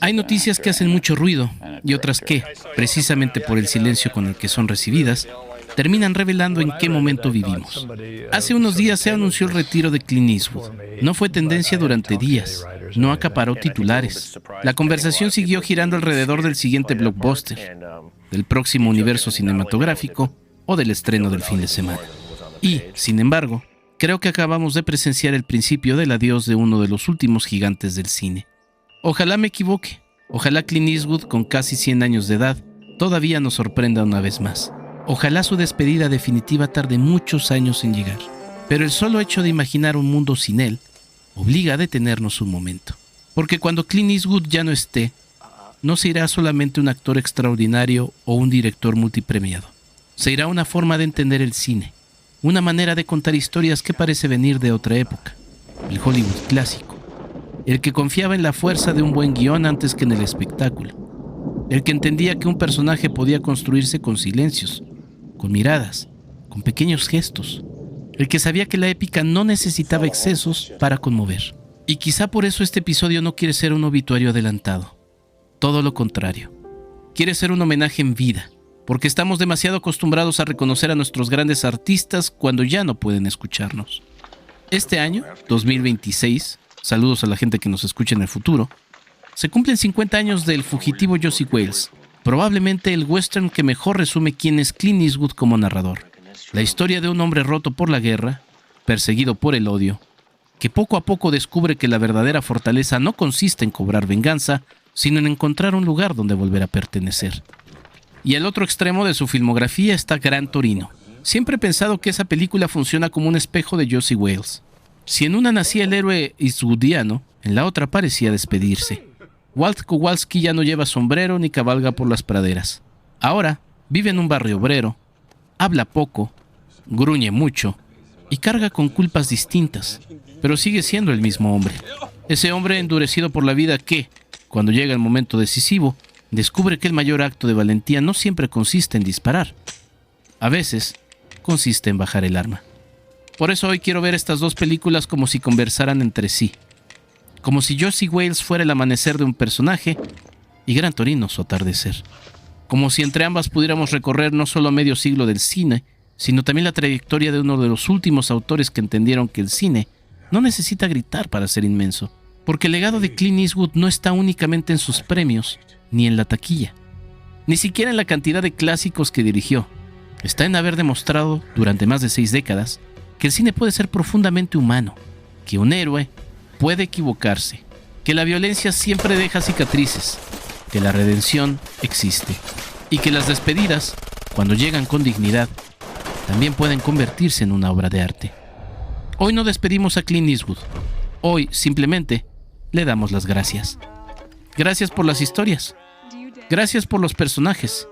Hay noticias que hacen mucho ruido y otras que, precisamente por el silencio con el que son recibidas, terminan revelando en qué momento vivimos. Hace unos días se anunció el retiro de Clint Eastwood. No fue tendencia durante días, no acaparó titulares. La conversación siguió girando alrededor del siguiente blockbuster, del próximo universo cinematográfico o del estreno del fin de semana. Y, sin embargo, creo que acabamos de presenciar el principio del adiós de uno de los últimos gigantes del cine. Ojalá me equivoque. Ojalá Clint Eastwood, con casi 100 años de edad, todavía nos sorprenda una vez más. Ojalá su despedida definitiva tarde muchos años en llegar. Pero el solo hecho de imaginar un mundo sin él obliga a detenernos un momento. Porque cuando Clint Eastwood ya no esté, no se irá solamente un actor extraordinario o un director multipremiado. Se irá una forma de entender el cine, una manera de contar historias que parece venir de otra época, el Hollywood clásico, el que confiaba en la fuerza de un buen guión antes que en el espectáculo, el que entendía que un personaje podía construirse con silencios, con miradas, con pequeños gestos, el que sabía que la épica no necesitaba excesos para conmover. Y quizá por eso este episodio no quiere ser un obituario adelantado. Todo lo contrario. Quiere ser un homenaje en vida, porque estamos demasiado acostumbrados a reconocer a nuestros grandes artistas cuando ya no pueden escucharnos. Este año, 2026, saludos a la gente que nos escucha en el futuro, se cumplen 50 años del fugitivo Josie Wales, probablemente el western que mejor resume quién es Clint Eastwood como narrador. La historia de un hombre roto por la guerra, perseguido por el odio, que poco a poco descubre que la verdadera fortaleza no consiste en cobrar venganza, sino en encontrar un lugar donde volver a pertenecer. Y al otro extremo de su filmografía está Gran Torino. Siempre he pensado que esa película funciona como un espejo de Josie Wales. Si en una nacía el héroe eastwoodiano, en la otra parecía despedirse. Walt Kowalski ya no lleva sombrero ni cabalga por las praderas. Ahora vive en un barrio obrero, habla poco, gruñe mucho y carga con culpas distintas, pero sigue siendo el mismo hombre. Ese hombre endurecido por la vida que, cuando llega el momento decisivo, descubre que el mayor acto de valentía no siempre consiste en disparar. A veces, consiste en bajar el arma. Por eso hoy quiero ver estas dos películas como si conversaran entre sí. Como si Josie Wales fuera el amanecer de un personaje y Gran Torino su atardecer. Como si entre ambas pudiéramos recorrer no solo medio siglo del cine, sino también la trayectoria de uno de los últimos autores que entendieron que el cine no necesita gritar para ser inmenso, porque el legado de Clint Eastwood no está únicamente en sus premios, ni en la taquilla, ni siquiera en la cantidad de clásicos que dirigió. Está en haber demostrado, durante más de 6 décadas, que el cine puede ser profundamente humano, que un héroe puede equivocarse, que la violencia siempre deja cicatrices, que la redención existe, y que las despedidas, cuando llegan con dignidad, también pueden convertirse en una obra de arte. Hoy no despedimos a Clint Eastwood. Hoy, simplemente, le damos las gracias. Gracias por las historias. Gracias por los personajes.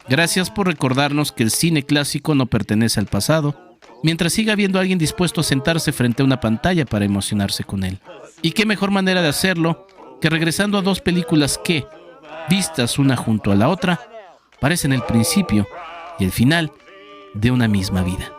Gracias por recordarnos que el cine clásico no pertenece al pasado, mientras siga habiendo alguien dispuesto a sentarse frente a una pantalla para emocionarse con él. Y qué mejor manera de hacerlo que regresando a dos películas que, vistas una junto a la otra, parecen el principio y el final de una misma vida.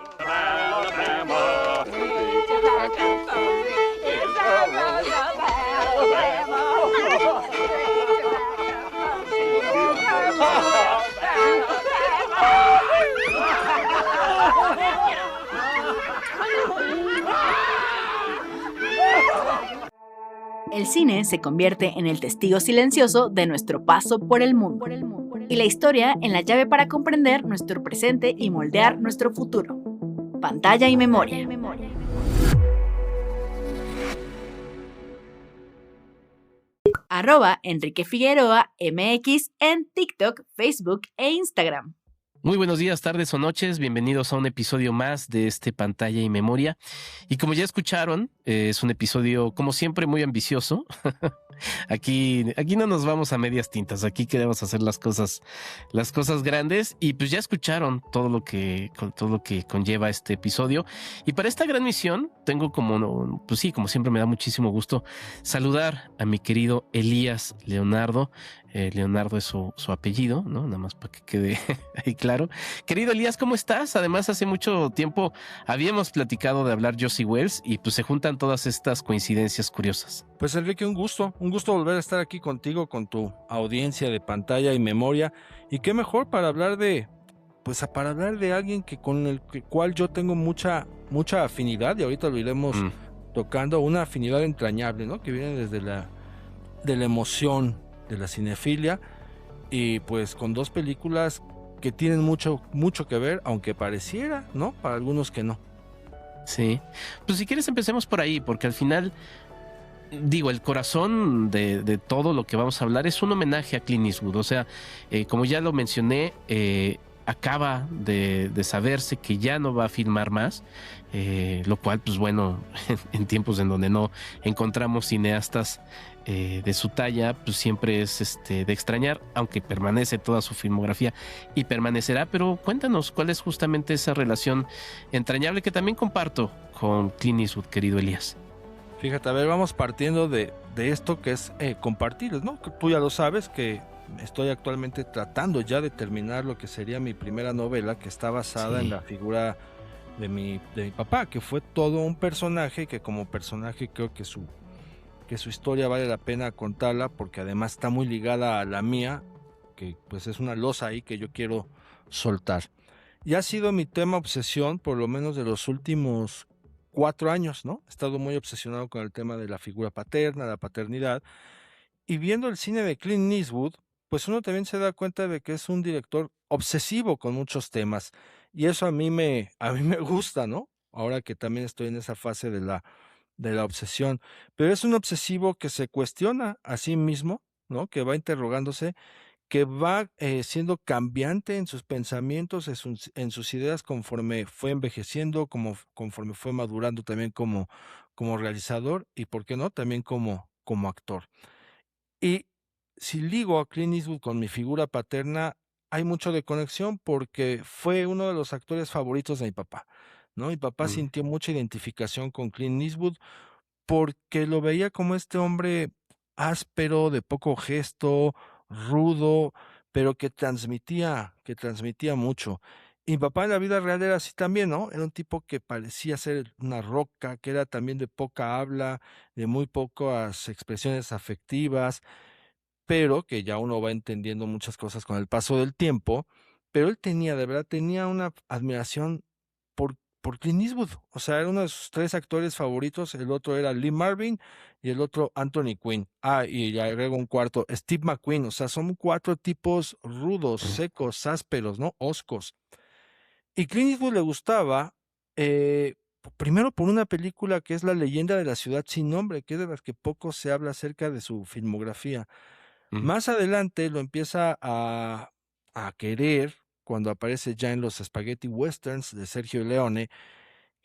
El cine se convierte en el testigo silencioso de nuestro paso por el mundo, y la historia en la llave para comprender nuestro presente y moldear nuestro futuro. Pantalla y memoria. @Enrique Figueroa MX en TikTok, Facebook e Instagram. Muy buenos días, tardes o noches, bienvenidos a un episodio más de Pantalla y Memoria. Y como ya escucharon, es un episodio como siempre muy ambicioso. Aquí no nos vamos a medias tintas, aquí queremos hacer las cosas grandes. Y pues ya escucharon todo lo que conlleva este episodio. Y para esta gran misión tengo como siempre me da muchísimo gusto saludar a mi querido Elías Leonardo. Leonardo es su apellido, ¿no? Nada más para que quede ahí claro. Querido Elías, ¿cómo estás? Además, hace mucho tiempo habíamos platicado de hablar Josie Wells y pues se juntan todas estas coincidencias curiosas. Pues Enrique, un gusto volver a estar aquí contigo, con tu audiencia de Pantalla y Memoria. Y qué mejor para hablar de alguien que con el cual yo tengo mucha afinidad, y ahorita lo iremos tocando, una afinidad entrañable, ¿no? Que viene desde de la emoción, de la cinefilia, y pues con dos películas que tienen mucho que ver, aunque pareciera, ¿no? Para algunos que no. Sí, pues si quieres empecemos por ahí, porque al final, digo, el corazón de todo lo que vamos a hablar es un homenaje a Clint Eastwood. O sea, como ya lo mencioné, acaba de saberse que ya no va a filmar más, lo cual, pues bueno, en tiempos en donde no encontramos cineastas de su talla, pues siempre es de extrañar, aunque permanece toda su filmografía y permanecerá. Pero cuéntanos cuál es justamente esa relación entrañable que también comparto con Clint Eastwood, querido Elías. Fíjate, a ver, vamos partiendo de esto que es compartir, ¿no? Tú ya lo sabes que estoy actualmente tratando ya de terminar lo que sería mi primera novela, que está basada en la figura de mi papá, que fue todo un personaje, que como personaje creo que su historia vale la pena contarla, porque además está muy ligada a la mía, que pues es una losa ahí que yo quiero soltar. Y ha sido mi tema obsesión por lo menos de los últimos 4 años, ¿no? He estado muy obsesionado con el tema de la figura paterna, la paternidad, y viendo el cine de Clint Eastwood, pues uno también se da cuenta de que es un director obsesivo con muchos temas, y eso a mí me gusta, ¿no? Ahora que también estoy en esa fase de la obsesión, pero es un obsesivo que se cuestiona a sí mismo, ¿no? Que va interrogándose, que va siendo cambiante en sus pensamientos, en sus ideas, conforme fue envejeciendo, conforme fue madurando también como realizador, y por qué no, también como actor. Y si ligo a Clint Eastwood con mi figura paterna, hay mucho de conexión, porque fue uno de los actores favoritos de mi papá, ¿no? Mi papá sintió mucha identificación con Clint Eastwood porque lo veía como este hombre áspero, de poco gesto, rudo, pero que transmitía mucho. Y mi papá en la vida real era así también, ¿no? Era un tipo que parecía ser una roca, que era también de poca habla, de muy pocas expresiones afectivas, pero que ya uno va entendiendo muchas cosas con el paso del tiempo. Pero él de verdad, tenía una admiración por Clint Eastwood. O sea, era uno de sus 3 actores favoritos. El otro era Lee Marvin y el otro Anthony Quinn. Y le agrego un cuarto, Steve McQueen. O sea, son 4 tipos rudos, secos, ásperos, ¿no? Hoscos. Y Clint Eastwood le gustaba, primero por una película que es La leyenda de la ciudad sin nombre, que es de las que poco se habla acerca de su filmografía. Más adelante lo empieza a querer cuando aparece ya en los Spaghetti Westerns de Sergio Leone,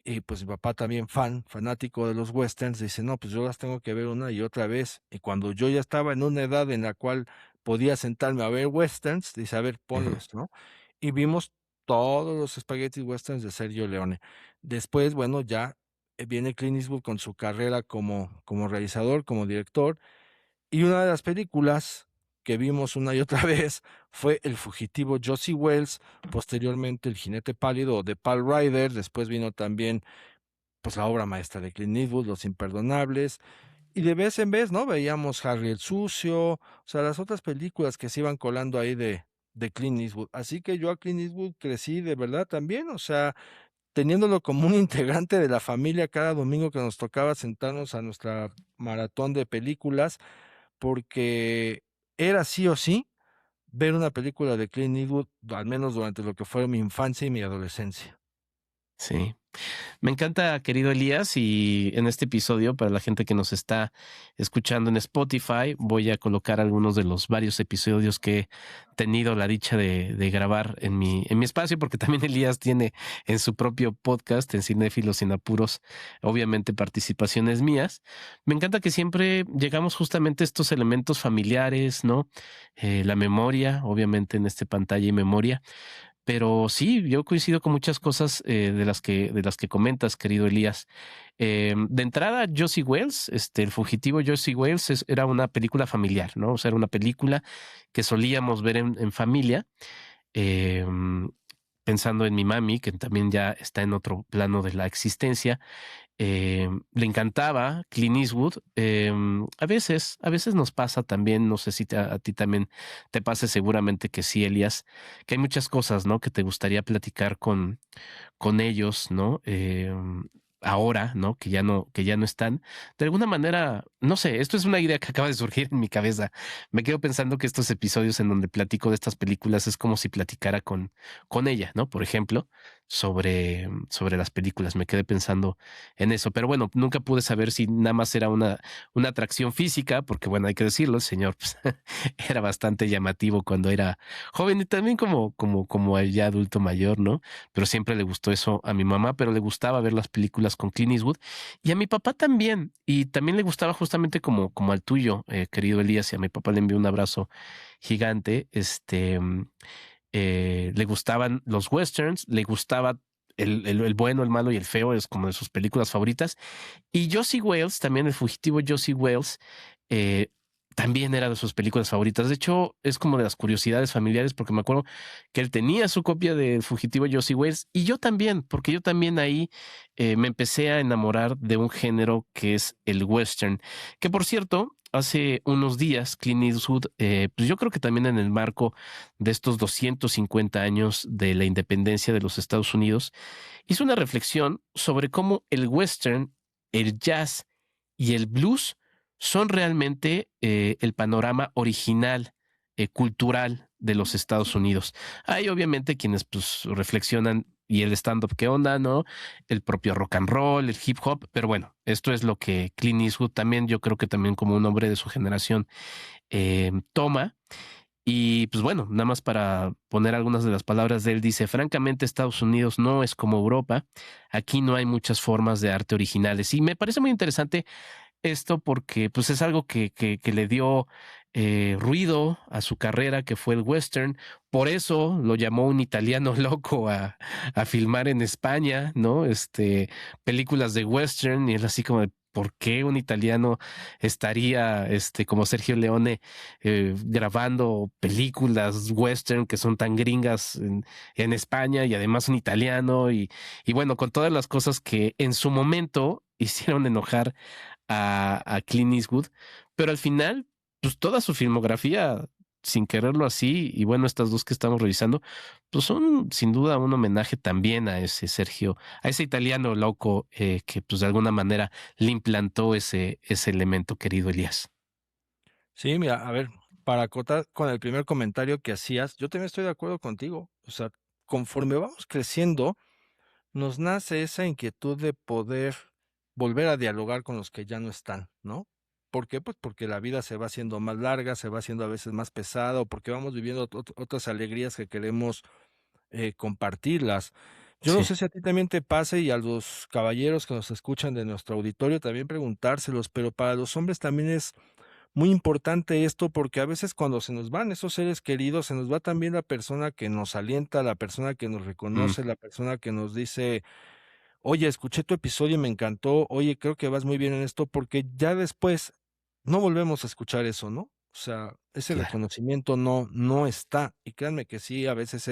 y pues mi papá también fanático de los westerns, dice, no, pues yo las tengo que ver una y otra vez. Y cuando yo ya estaba en una edad en la cual podía sentarme a ver westerns, dice, a ver, ponlos, ¿no? Y vimos todos los Spaghetti Westerns de Sergio Leone. Después, bueno, ya viene Clint Eastwood con su carrera como realizador, como director, y una de las películas que vimos una y otra vez fue El fugitivo Josie Wells, posteriormente El jinete pálido de Paul Ryder, después vino también pues la obra maestra de Clint Eastwood, Los imperdonables, y de vez en vez, ¿no? Veíamos Harry el sucio, o sea, las otras películas que se iban colando ahí de Clint Eastwood. Así que yo a Clint Eastwood crecí de verdad también, o sea, teniéndolo como un integrante de la familia cada domingo que nos tocaba sentarnos a nuestra maratón de películas, porque era sí o sí ver una película de Clint Eastwood, al menos durante lo que fue mi infancia y mi adolescencia. Sí. Me encanta, querido Elías, y en este episodio, para la gente que nos está escuchando en Spotify, voy a colocar algunos de los varios episodios que he tenido la dicha de grabar en mi espacio, porque también Elías tiene en su propio podcast, en Cinéfilos Sin Apuros, obviamente participaciones mías. Me encanta que siempre llegamos justamente a estos elementos familiares, ¿no? La memoria, obviamente en este Pantalla y Memoria. Pero sí, yo coincido con muchas cosas de las que comentas, querido Elías. De entrada, Josie Wells, el fugitivo Josie Wells era una película familiar, ¿no? O sea, era una película que solíamos ver en familia. eh, pensando en mi mami, que también ya está en otro plano de la existencia. Le encantaba Clint Eastwood. A veces nos pasa también, no sé si a ti también te pase, seguramente que sí, Elías, que hay muchas cosas, ¿no? Que te gustaría platicar con ellos, ¿no? Ahora, ¿no? Que ya no están. De alguna manera, no sé, esto es una idea que acaba de surgir en mi cabeza. Me quedo pensando que estos episodios en donde platico de estas películas es como si platicara con ella, ¿no? Por ejemplo, sobre las películas. Me quedé pensando en eso. Pero bueno, nunca pude saber si nada más era una atracción física, porque bueno, hay que decirlo, el señor pues, era bastante llamativo cuando era joven y también como ya adulto mayor, ¿no? Pero siempre le gustó eso a mi mamá, pero le gustaba ver las películas con Clint Eastwood y a mi papá también, y también le gustaba justamente como al tuyo, querido Elías, y a mi papá le envió un abrazo gigante. Le gustaban los westerns, le gustaba el bueno, el malo y el feo, es como de sus películas favoritas. Y Josie Wales, también el fugitivo Josie Wales, eh, también era de sus películas favoritas. De hecho, es como de las curiosidades familiares, porque me acuerdo que él tenía su copia del fugitivo Josie Wales y yo también, porque yo también ahí me empecé a enamorar de un género que es el western, que por cierto, hace unos días Clint Eastwood, pues yo creo que también en el marco de estos 250 años de la independencia de los Estados Unidos, hizo una reflexión sobre cómo el western, el jazz y el blues son realmente el panorama original, cultural de los Estados Unidos. Hay obviamente quienes pues reflexionan y el stand-up, ¿qué onda, no? El propio rock and roll, el hip hop, pero bueno, esto es lo que Clint Eastwood también, yo creo que también como un hombre de su generación, toma. Y pues bueno, nada más para poner algunas de las palabras de él, dice, francamente Estados Unidos no es como Europa, aquí no hay muchas formas de arte originales. Y me parece muy interesante esto porque pues es algo que le dio ruido a su carrera, que fue el western. Por eso lo llamó un italiano loco a filmar en España, ¿no? Películas de western y es así como de, ¿por qué un italiano estaría, como Sergio Leone, grabando películas western que son tan gringas en España y además un italiano y bueno, con todas las cosas que en su momento hicieron enojar a Clint Eastwood, pero al final, pues toda su filmografía, sin quererlo así, y bueno, estas dos que estamos revisando, pues son sin duda un homenaje también a ese Sergio, a ese italiano loco que pues de alguna manera le implantó ese elemento, querido Elías. Sí, mira, a ver, para acotar con el primer comentario que hacías, yo también estoy de acuerdo contigo. O sea, conforme vamos creciendo, nos nace esa inquietud de poder volver a dialogar con los que ya no están, ¿no? ¿Por qué? Pues porque la vida se va haciendo más larga, se va haciendo a veces más pesada, o porque vamos viviendo otras alegrías que queremos compartirlas. Yo no Sí. sé si a ti también te pase y a los caballeros que nos escuchan de nuestro auditorio también preguntárselos, pero para los hombres también es muy importante esto porque a veces cuando se nos van esos seres queridos, se nos va también la persona que nos alienta, la persona que nos Mm, reconoce, la persona que nos dice, oye, escuché tu episodio y me encantó, oye, creo que vas muy bien en esto, porque ya después no volvemos a escuchar eso, ¿no? O sea, ese claro. reconocimiento no está. Y créanme que sí, a veces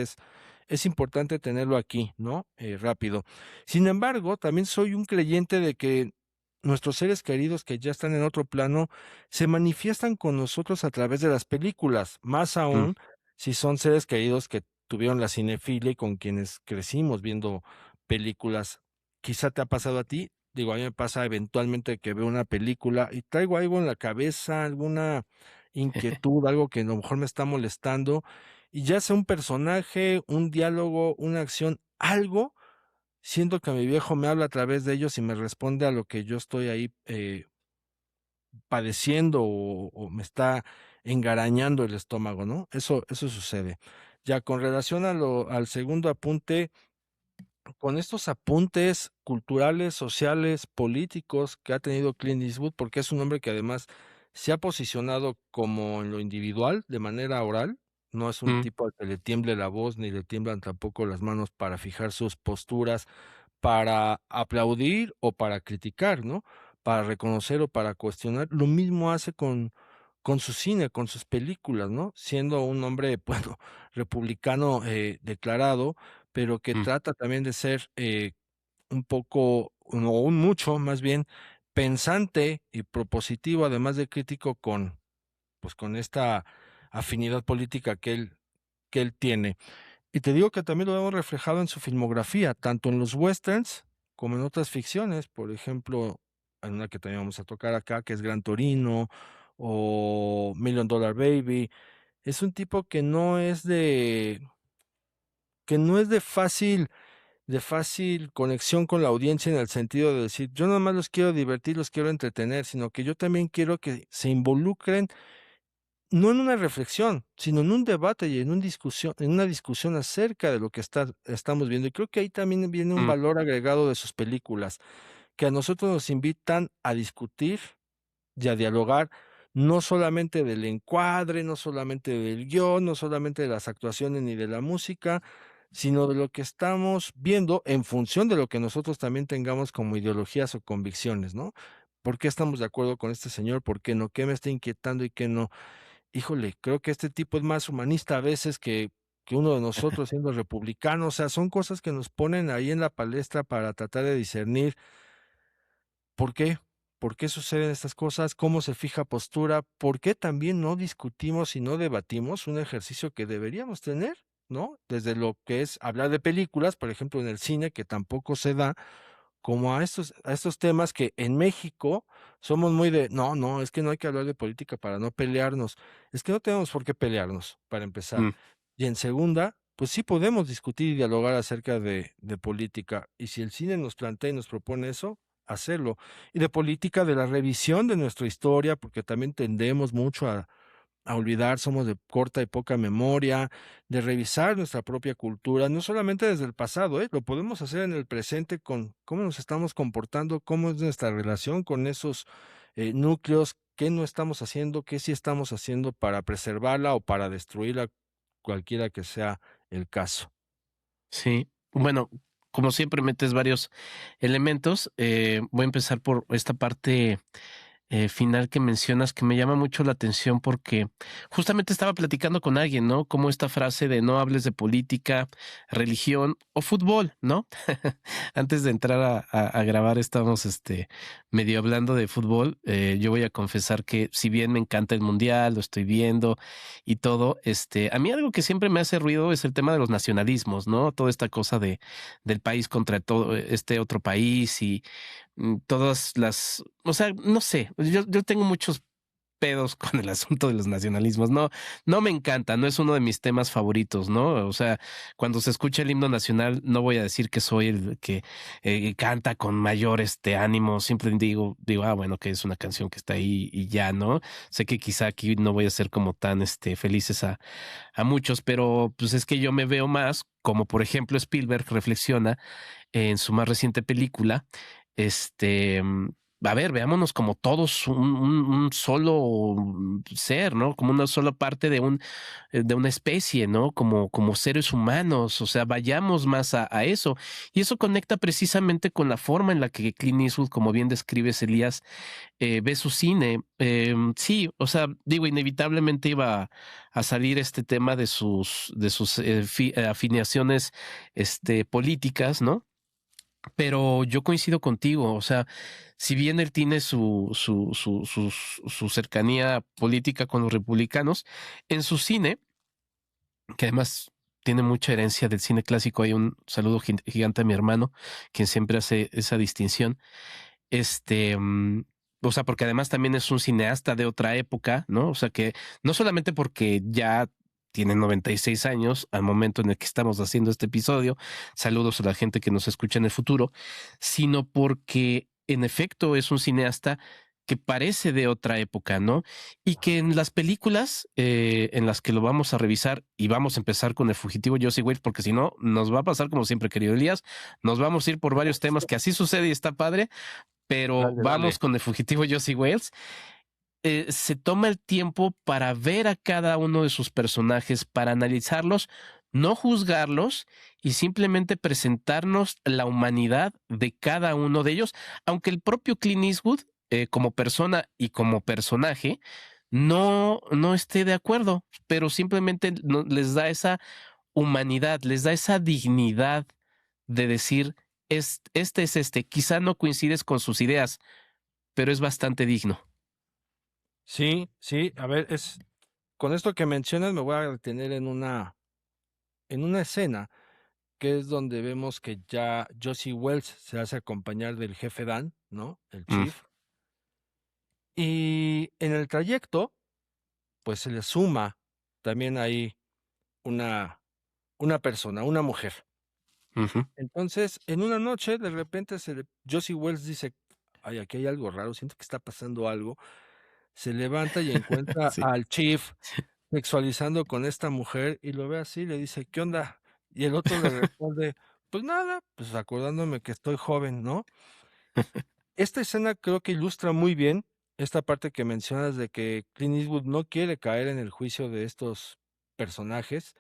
es importante tenerlo aquí, ¿no? Rápido. Sin embargo, también soy un creyente de que nuestros seres queridos que ya están en otro plano se manifiestan con nosotros a través de las películas, más Mm, aún si son seres queridos que tuvieron la cinefilia y con quienes crecimos viendo películas. Quizá te ha pasado a ti, digo, a mí me pasa eventualmente que veo una película y traigo algo en la cabeza, alguna inquietud, algo que a lo mejor me está molestando, y ya sea un personaje, un diálogo, una acción, algo, siento que mi viejo me habla a través de ellos y me responde a lo que yo estoy ahí padeciendo o me está engarañando el estómago, ¿no? Eso sucede. Ya con relación al segundo apunte, con estos apuntes culturales, sociales, políticos que ha tenido Clint Eastwood, porque es un hombre que además se ha posicionado como en lo individual, de manera oral, no es un mm, tipo al que le tiemble la voz ni le tiemblan tampoco las manos para fijar sus posturas, para aplaudir o para criticar, ¿no? Para reconocer o para cuestionar. Lo mismo hace con su cine, con sus películas, ¿no? Siendo un hombre, bueno, republicano declarado, pero que trata también de ser un poco, o un mucho más bien, pensante y propositivo, además de crítico pues con esta afinidad política que él tiene. Y te digo que también lo vemos reflejado en su filmografía, tanto en los westerns como en otras ficciones, por ejemplo, en una que también vamos a tocar acá, que es Gran Torino o Million Dollar Baby. Es un tipo que no es de fácil conexión con la audiencia en el sentido de decir, yo nada más los quiero divertir, los quiero entretener, sino que yo también quiero que se involucren no en una reflexión, sino en un debate y en una discusión acerca de lo que estamos viendo. Y creo que ahí también viene un valor agregado de sus películas, que a nosotros nos invitan a discutir y a dialogar, no solamente del encuadre, no solamente del guión, no solamente de las actuaciones ni de la música, sino de lo que estamos viendo en función de lo que nosotros también tengamos como ideologías o convicciones, ¿no? ¿Por qué estamos de acuerdo con este señor? ¿Por qué no? ¿Qué me está inquietando y qué no? Híjole, creo que este tipo es más humanista a veces que uno de nosotros siendo republicano. O sea, son cosas que nos ponen ahí en la palestra para tratar de discernir por qué, por qué suceden estas cosas, cómo se fija postura, por qué también no discutimos y no debatimos, un ejercicio que deberíamos tener, ¿no? Desde lo que es hablar de películas, por ejemplo, en el cine, que tampoco se da, como a estos temas que en México somos muy de, no, no, es que no hay que hablar de política para no pelearnos. Es que no tenemos por qué pelearnos, para empezar. Y en segunda, pues sí podemos discutir y dialogar acerca de política. Y si el cine nos plantea y nos propone eso, hacerlo. Y de política, de la revisión de nuestra historia, porque también tendemos mucho a olvidar, somos de corta y poca memoria, de revisar nuestra propia cultura, no solamente desde el pasado, lo podemos hacer en el presente con cómo nos estamos comportando, cómo es nuestra relación con esos núcleos, qué no estamos haciendo, qué sí estamos haciendo para preservarla o para destruirla, cualquiera que sea el caso. Sí, bueno, como siempre metes varios elementos. Voy a empezar por esta parte final que mencionas que me llama mucho la atención porque justamente estaba platicando con alguien, ¿no? Como esta frase de no hables de política, religión o fútbol, ¿no? Antes de entrar a grabar estábamos medio hablando de fútbol. Yo voy a confesar que si bien me encanta el mundial, lo estoy viendo y todo, a mí algo que siempre me hace ruido es el tema de los nacionalismos, ¿no? Toda esta cosa del país contra todo este otro país y todas las, o sea, no sé, yo tengo muchos pedos con el asunto de los nacionalismos. No, no me encanta, no es uno de mis temas favoritos, ¿no? O sea, cuando se escucha el himno nacional, no voy a decir que soy el que canta con mayor ánimo, siempre digo, bueno, que es una canción que está ahí y ya, ¿no? Sé que quizá aquí no voy a ser como tan felices a muchos, pero pues es que yo me veo más, como por ejemplo Spielberg reflexiona en su más reciente película, a ver, veámonos como todos un solo ser, ¿no? Como una sola parte de una especie, ¿no? Como seres humanos, o sea, vayamos más a eso. Y eso conecta precisamente con la forma en la que Clint Eastwood, como bien describes, Elías, ve su cine. Sí, o sea, digo, inevitablemente iba a salir este tema de sus afiliaciones políticas, ¿no? Pero yo coincido contigo, o sea, si bien él tiene su cercanía política con los republicanos, en su cine, que además tiene mucha herencia del cine clásico, hay un saludo gigante a mi hermano, quien siempre hace esa distinción, o sea, porque además también es un cineasta de otra época, ¿no? O sea, que no solamente porque ya tiene 96 años al momento en el que estamos haciendo este episodio, saludos a la gente que nos escucha en el futuro, sino porque en efecto es un cineasta que parece de otra época, ¿no? Y que en las películas en las que lo vamos a revisar, y vamos a empezar con El Fugitivo Josie Wales, porque si no, nos va a pasar como siempre, querido Elías, nos vamos a ir por varios temas que así sucede y está padre, pero vamos con El Fugitivo Josie Wales. Se toma el tiempo para ver a cada uno de sus personajes, para analizarlos, no juzgarlos y simplemente presentarnos la humanidad de cada uno de ellos, aunque el propio Clint Eastwood, como persona y como personaje, no esté de acuerdo, pero simplemente les da esa humanidad, les da esa dignidad de decir, este es este, quizá no coincides con sus ideas, pero es bastante digno. Sí, sí, a ver, con esto que mencionas me voy a detener en una escena que es donde vemos que ya Josie Wells se hace acompañar del jefe Dan, ¿no? El chief. Y en el trayecto, pues se le suma también ahí una persona, una mujer. Entonces, en una noche, de repente, Josie Wells dice, ay, aquí hay algo raro, siento que está pasando algo. Se levanta y encuentra Sí. al chief sexualizando con esta mujer y lo ve así, le dice, ¿qué onda? Y el otro le responde, pues nada, pues acordándome que estoy joven, ¿no? Esta escena creo que ilustra muy bien esta parte que mencionas de que Clint Eastwood no quiere caer en el juicio de estos personajes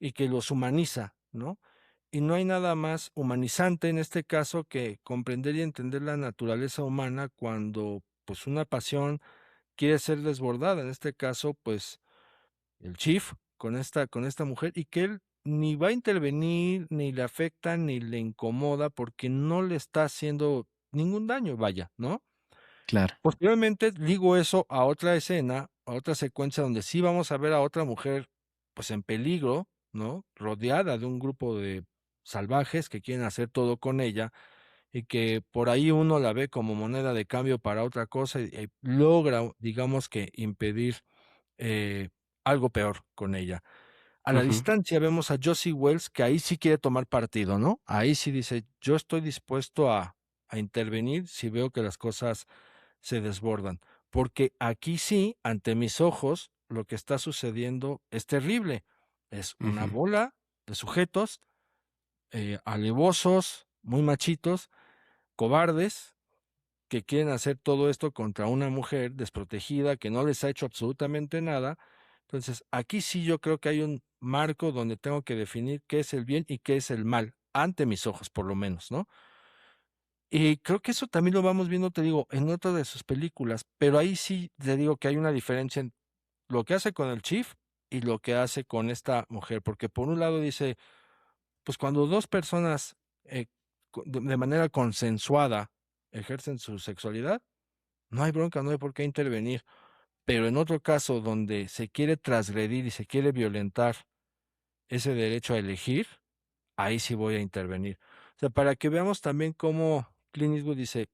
y que los humaniza, ¿no? Y no hay nada más humanizante en este caso que comprender y entender la naturaleza humana cuando pues una pasión quiere ser desbordada, en este caso pues el chief con esta mujer y que él ni va a intervenir, ni le afecta, ni le incomoda porque no le está haciendo ningún daño, vaya, ¿no? Claro. Posteriormente ligo eso a otra escena, a otra secuencia donde sí vamos a ver a otra mujer pues en peligro, ¿no? Rodeada de un grupo de salvajes que quieren hacer todo con ella y que por ahí uno la ve como moneda de cambio para otra cosa y logra, digamos que impedir eh, algo peor con ella. A la distancia vemos a Josie Wells que ahí sí quiere tomar partido, ¿no? Ahí sí dice, yo estoy dispuesto a intervenir si veo que las cosas se desbordan, porque aquí sí, ante mis ojos, lo que está sucediendo es terrible. Es una bola de sujetos alevosos, muy machitos, cobardes, que quieren hacer todo esto contra una mujer desprotegida que no les ha hecho absolutamente nada. Entonces, aquí sí yo creo que hay un marco donde tengo que definir qué es el bien y qué es el mal, ante mis ojos por lo menos, ¿no? Y creo que eso también lo vamos viendo, te digo, en otras de sus películas, pero ahí sí te digo que hay una diferencia en lo que hace con el Chief y lo que hace con esta mujer, porque por un lado dice, pues cuando dos personas de manera consensuada ejercen su sexualidad, no hay bronca, no hay por qué intervenir. Pero en otro caso donde se quiere transgredir y se quiere violentar ese derecho a elegir, ahí sí voy a intervenir. O sea, para que veamos también cómo Clint Eastwood dice,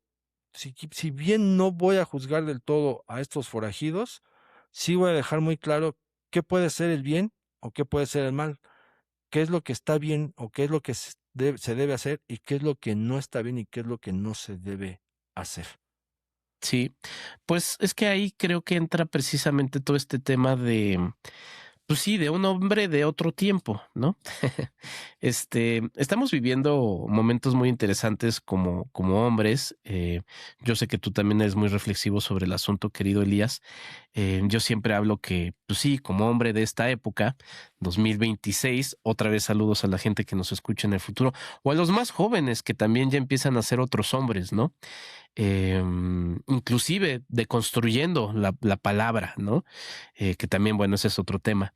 si bien no voy a juzgar del todo a estos forajidos, sí voy a dejar muy claro qué puede ser el bien o qué puede ser el mal, qué es lo que está bien o qué es lo que se debe hacer y qué es lo que no está bien y qué es lo que no se debe hacer. Sí, pues es que ahí creo que entra precisamente todo este tema de, pues sí, de un hombre de otro tiempo, ¿no? Estamos viviendo momentos muy interesantes como hombres. Yo sé que tú también eres muy reflexivo sobre el asunto, querido Elías. Yo siempre hablo que, pues sí, como hombre de esta época, 2026, otra vez saludos a la gente que nos escucha en el futuro, o a los más jóvenes que también ya empiezan a ser otros hombres, ¿no? Inclusive deconstruyendo la palabra, ¿no? Que también, bueno, ese es otro tema.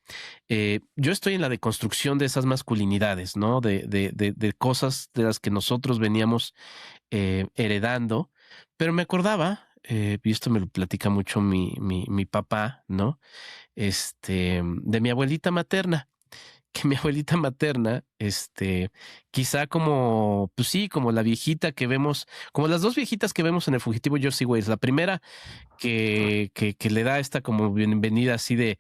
Yo estoy en la deconstrucción de esas masculinidades, ¿no? De cosas de las que nosotros veníamos heredando, pero me acordaba, y esto me lo platica mucho mi papá, ¿no? De mi abuelita materna, que mi abuelita materna, quizá como, pues sí, como la viejita que vemos, como las dos viejitas que vemos en el fugitivo Josie Wales. La primera que le da esta como bienvenida así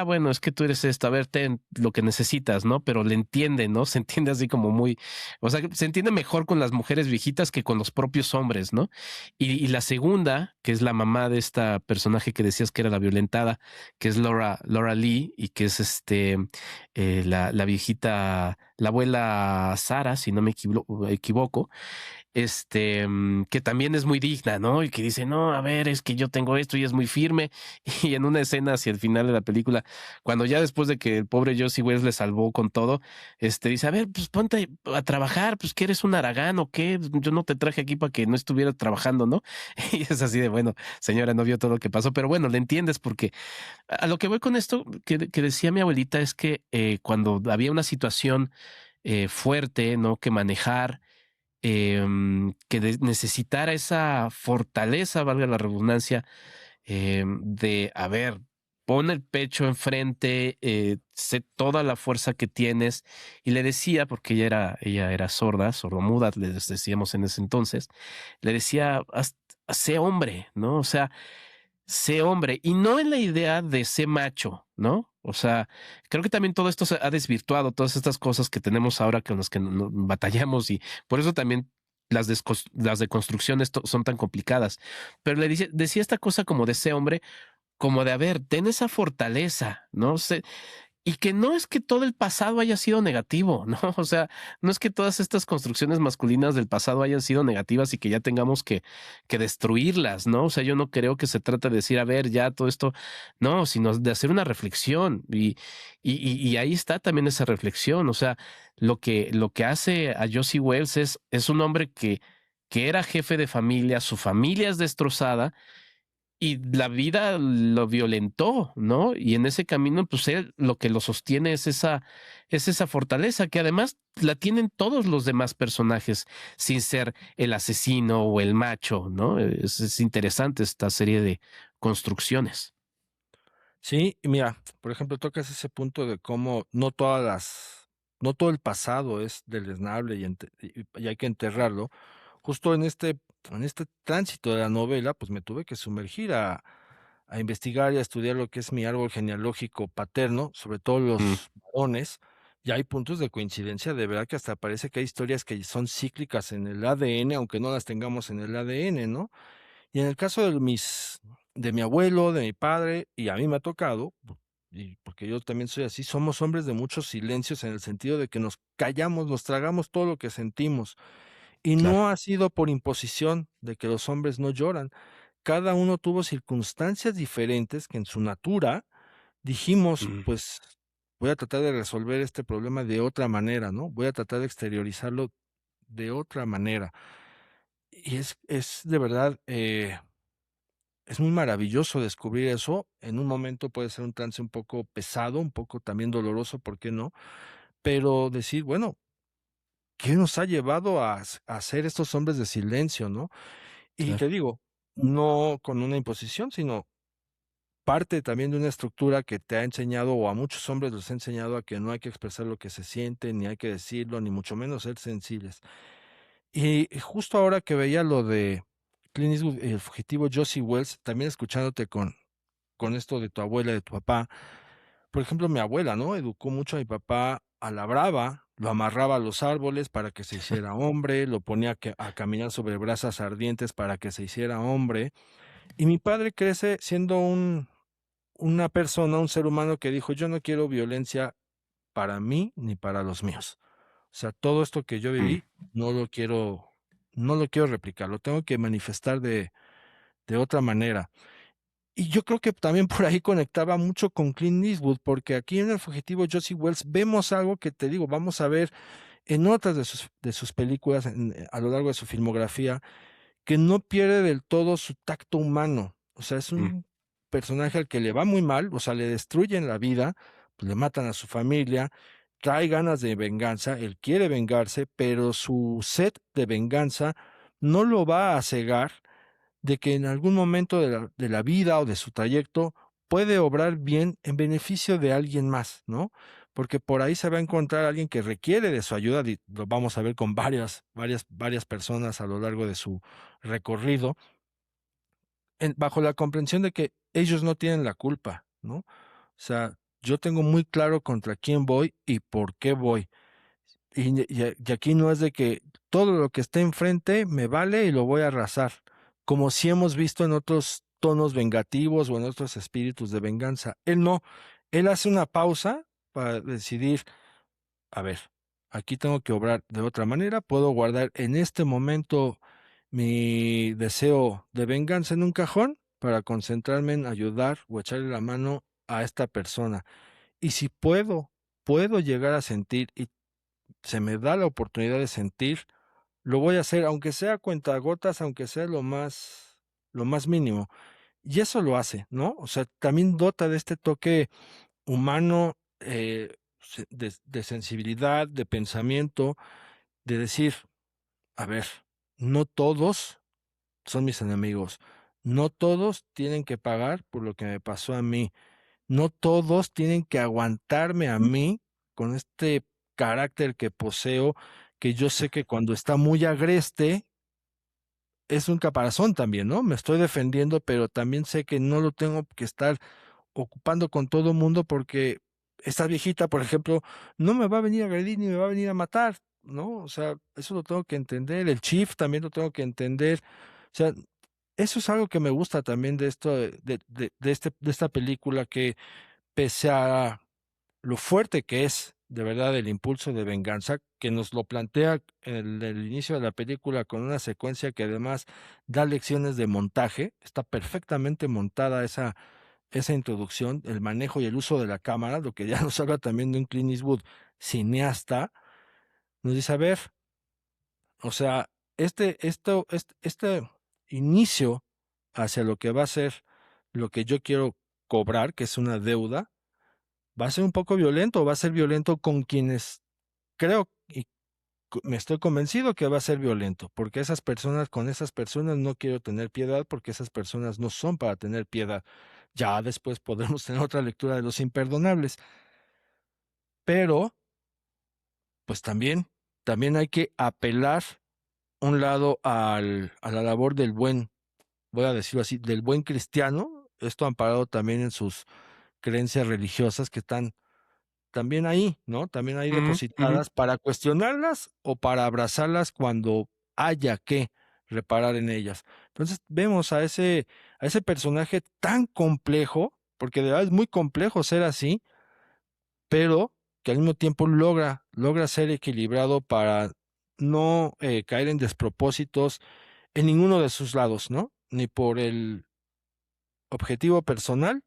bueno, es que tú eres esto, a ver, ten lo que necesitas, ¿no? Pero le entiende, ¿no? Se entiende así como muy, o sea, se entiende mejor con las mujeres viejitas que con los propios hombres, ¿no? Y la segunda, que es la mamá de esta personaje que decías que era la violentada, que es Laura Lee, y que es la viejita la abuela Sara, si no me equivoco, que también es muy digna, ¿no? Y que dice, no, a ver, es que yo tengo esto y es muy firme. Y en una escena hacia el final de la película, cuando ya después de que el pobre Josie Wells le salvó con todo, dice, a ver, pues ponte a trabajar, pues que eres un haragán o qué, yo no te traje aquí para que no estuvieras trabajando, ¿no? Y es así de, bueno, señora, no vio todo lo que pasó, pero bueno, le entiendes porque a lo que voy con esto que decía mi abuelita es que cuando había una situación fuerte, ¿no? Que manejar, necesitara esa fortaleza, valga la redundancia, de, a ver, pon el pecho enfrente, sé toda la fuerza que tienes. Y le decía, porque ella era sorda, sordomuda, les decíamos en ese entonces, le decía, sé hombre, ¿no? O sea, sé hombre. Y no en la idea de ser macho, ¿no? O sea, creo que también todo esto se ha desvirtuado, todas estas cosas que tenemos ahora con las que batallamos y por eso también las deconstrucciones son tan complicadas. Pero decía esta cosa como de ser hombre, como de, a ver, ten esa fortaleza, ¿no? Y que no es que todo el pasado haya sido negativo, ¿no? O sea, no es que todas estas construcciones masculinas del pasado hayan sido negativas y que ya tengamos que destruirlas, ¿no? O sea, yo no creo que se trate de decir, a ver, ya todo esto, no, sino de hacer una reflexión. Y ahí está también esa reflexión. O sea, lo que hace a Josie Wells es un hombre que era jefe de familia, su familia es destrozada y la vida lo violentó, ¿no? Y en ese camino, pues él lo que lo sostiene es esa fortaleza que además la tienen todos los demás personajes sin ser el asesino o el macho, ¿no? Es interesante esta serie de construcciones. Sí, y mira, por ejemplo, tocas ese punto de cómo no no todo el pasado es deleznable y hay que enterrarlo. Justo en este tránsito de la novela, pues me tuve que sumergir a investigar y a estudiar lo que es mi árbol genealógico paterno, sobre todo Mm, los varones, y hay puntos de coincidencia, de verdad que hasta parece que hay historias que son cíclicas en el ADN, aunque no las tengamos en el ADN, ¿no? Y en el caso de mi abuelo, de mi padre, y a mí me ha tocado, y porque yo también soy así, somos hombres de muchos silencios en el sentido de que nos callamos, nos tragamos todo lo que sentimos. Y claro. no ha sido por imposición de que los hombres no lloran. Cada uno tuvo circunstancias diferentes que en su natura dijimos, Mm, pues voy a tratar de resolver este problema de otra manera, ¿no? Voy a tratar de exteriorizarlo de otra manera. Y es de verdad, es muy maravilloso descubrir eso. En un momento puede ser un trance un poco pesado, un poco también doloroso, ¿por qué no? Pero decir, bueno, ¿qué nos ha llevado a ser estos hombres de silencio, no? Y claro. te digo, no con una imposición, sino parte también de una estructura que te ha enseñado, o a muchos hombres les ha enseñado a que no hay que expresar lo que se siente, ni hay que decirlo, ni mucho menos ser sensibles. Y justo ahora que veía lo de Clint Eastwood y el fugitivo Josie Wells, también escuchándote con esto de tu abuela y de tu papá. Por ejemplo, mi abuela, ¿no? Educó mucho a mi papá a la brava, lo amarraba a los árboles para que se hiciera hombre, lo ponía a caminar sobre brasas ardientes para que se hiciera hombre. Y mi padre crece siendo una persona, un ser humano que dijo, yo no quiero violencia para mí ni para los míos. O sea, todo esto que yo Mm, viví, no lo quiero replicar, lo tengo que manifestar de otra manera. Y yo creo que también por ahí conectaba mucho con Clint Eastwood, porque aquí en El Fugitivo Josie Wells vemos algo que te digo, vamos a ver en otras de sus películas a lo largo de su filmografía, que no pierde del todo su tacto humano. O sea, es mm, un personaje al que le va muy mal, o sea, le destruyen la vida, pues le matan a su familia, trae ganas de venganza, él quiere vengarse, pero su sed de venganza no lo va a cegar de que en algún momento de la vida o de su trayecto puede obrar bien en beneficio de alguien más, ¿no? Porque por ahí se va a encontrar alguien que requiere de su ayuda, y lo vamos a ver con varias personas a lo largo de su recorrido, bajo la comprensión de que ellos no tienen la culpa, ¿no? O sea, yo tengo muy claro contra quién voy y por qué voy. Y aquí no es de que todo lo que esté enfrente me vale y lo voy a arrasar, como si hemos visto en otros tonos vengativos o en otros espíritus de venganza. Él no, él hace una pausa para decidir, a ver, aquí tengo que obrar de otra manera, puedo guardar en este momento mi deseo de venganza en un cajón para concentrarme en ayudar o echarle la mano a esta persona. Y si puedo llegar a sentir y se me da la oportunidad de sentir, lo voy a hacer, aunque sea cuentagotas, aunque sea lo más mínimo. Y eso lo hace, ¿no? O sea, también dota de este toque humano, de sensibilidad, de pensamiento, de decir, a ver, no todos son mis enemigos, no todos tienen que pagar por lo que me pasó a mí, no todos tienen que aguantarme a mí con este carácter que poseo, que yo sé que cuando está muy agreste, es un caparazón también, ¿no? Me estoy defendiendo, pero también sé que no lo tengo que estar ocupando con todo mundo porque esta viejita, por ejemplo, no me va a venir a agredir ni me va a venir a matar, ¿no? O sea, eso lo tengo que entender. El Chief también lo tengo que entender. O sea, eso es algo que me gusta también de esto, de esta película, que pese a lo fuerte que es de verdad el impulso de venganza, que nos lo plantea en el inicio de la película con una secuencia que además da lecciones de montaje, está perfectamente montada esa introducción, el manejo y el uso de la cámara, lo que ya nos habla también de un Clint Eastwood cineasta, nos dice, a ver, o sea, este inicio hacia lo que va a ser lo que yo quiero cobrar, que es una deuda, va a ser un poco violento, va a ser violento con quienes creo y me estoy convencido que va a ser violento, porque con esas personas no quiero tener piedad, porque esas personas no son para tener piedad. Ya después podremos tener otra lectura de los imperdonables, pero pues también hay que apelar un lado a la labor del buen, voy a decirlo así, del buen cristiano, esto amparado también en sus creencias religiosas que están también ahí, ¿no? También ahí Ujú, ujú. depositadas para cuestionarlas o para abrazarlas cuando haya que reparar en ellas. Entonces vemos a ese personaje tan complejo, porque de verdad es muy complejo ser así, pero que al mismo tiempo logra ser equilibrado para no caer en despropósitos en ninguno de sus lados, ¿no? Ni por el objetivo personal,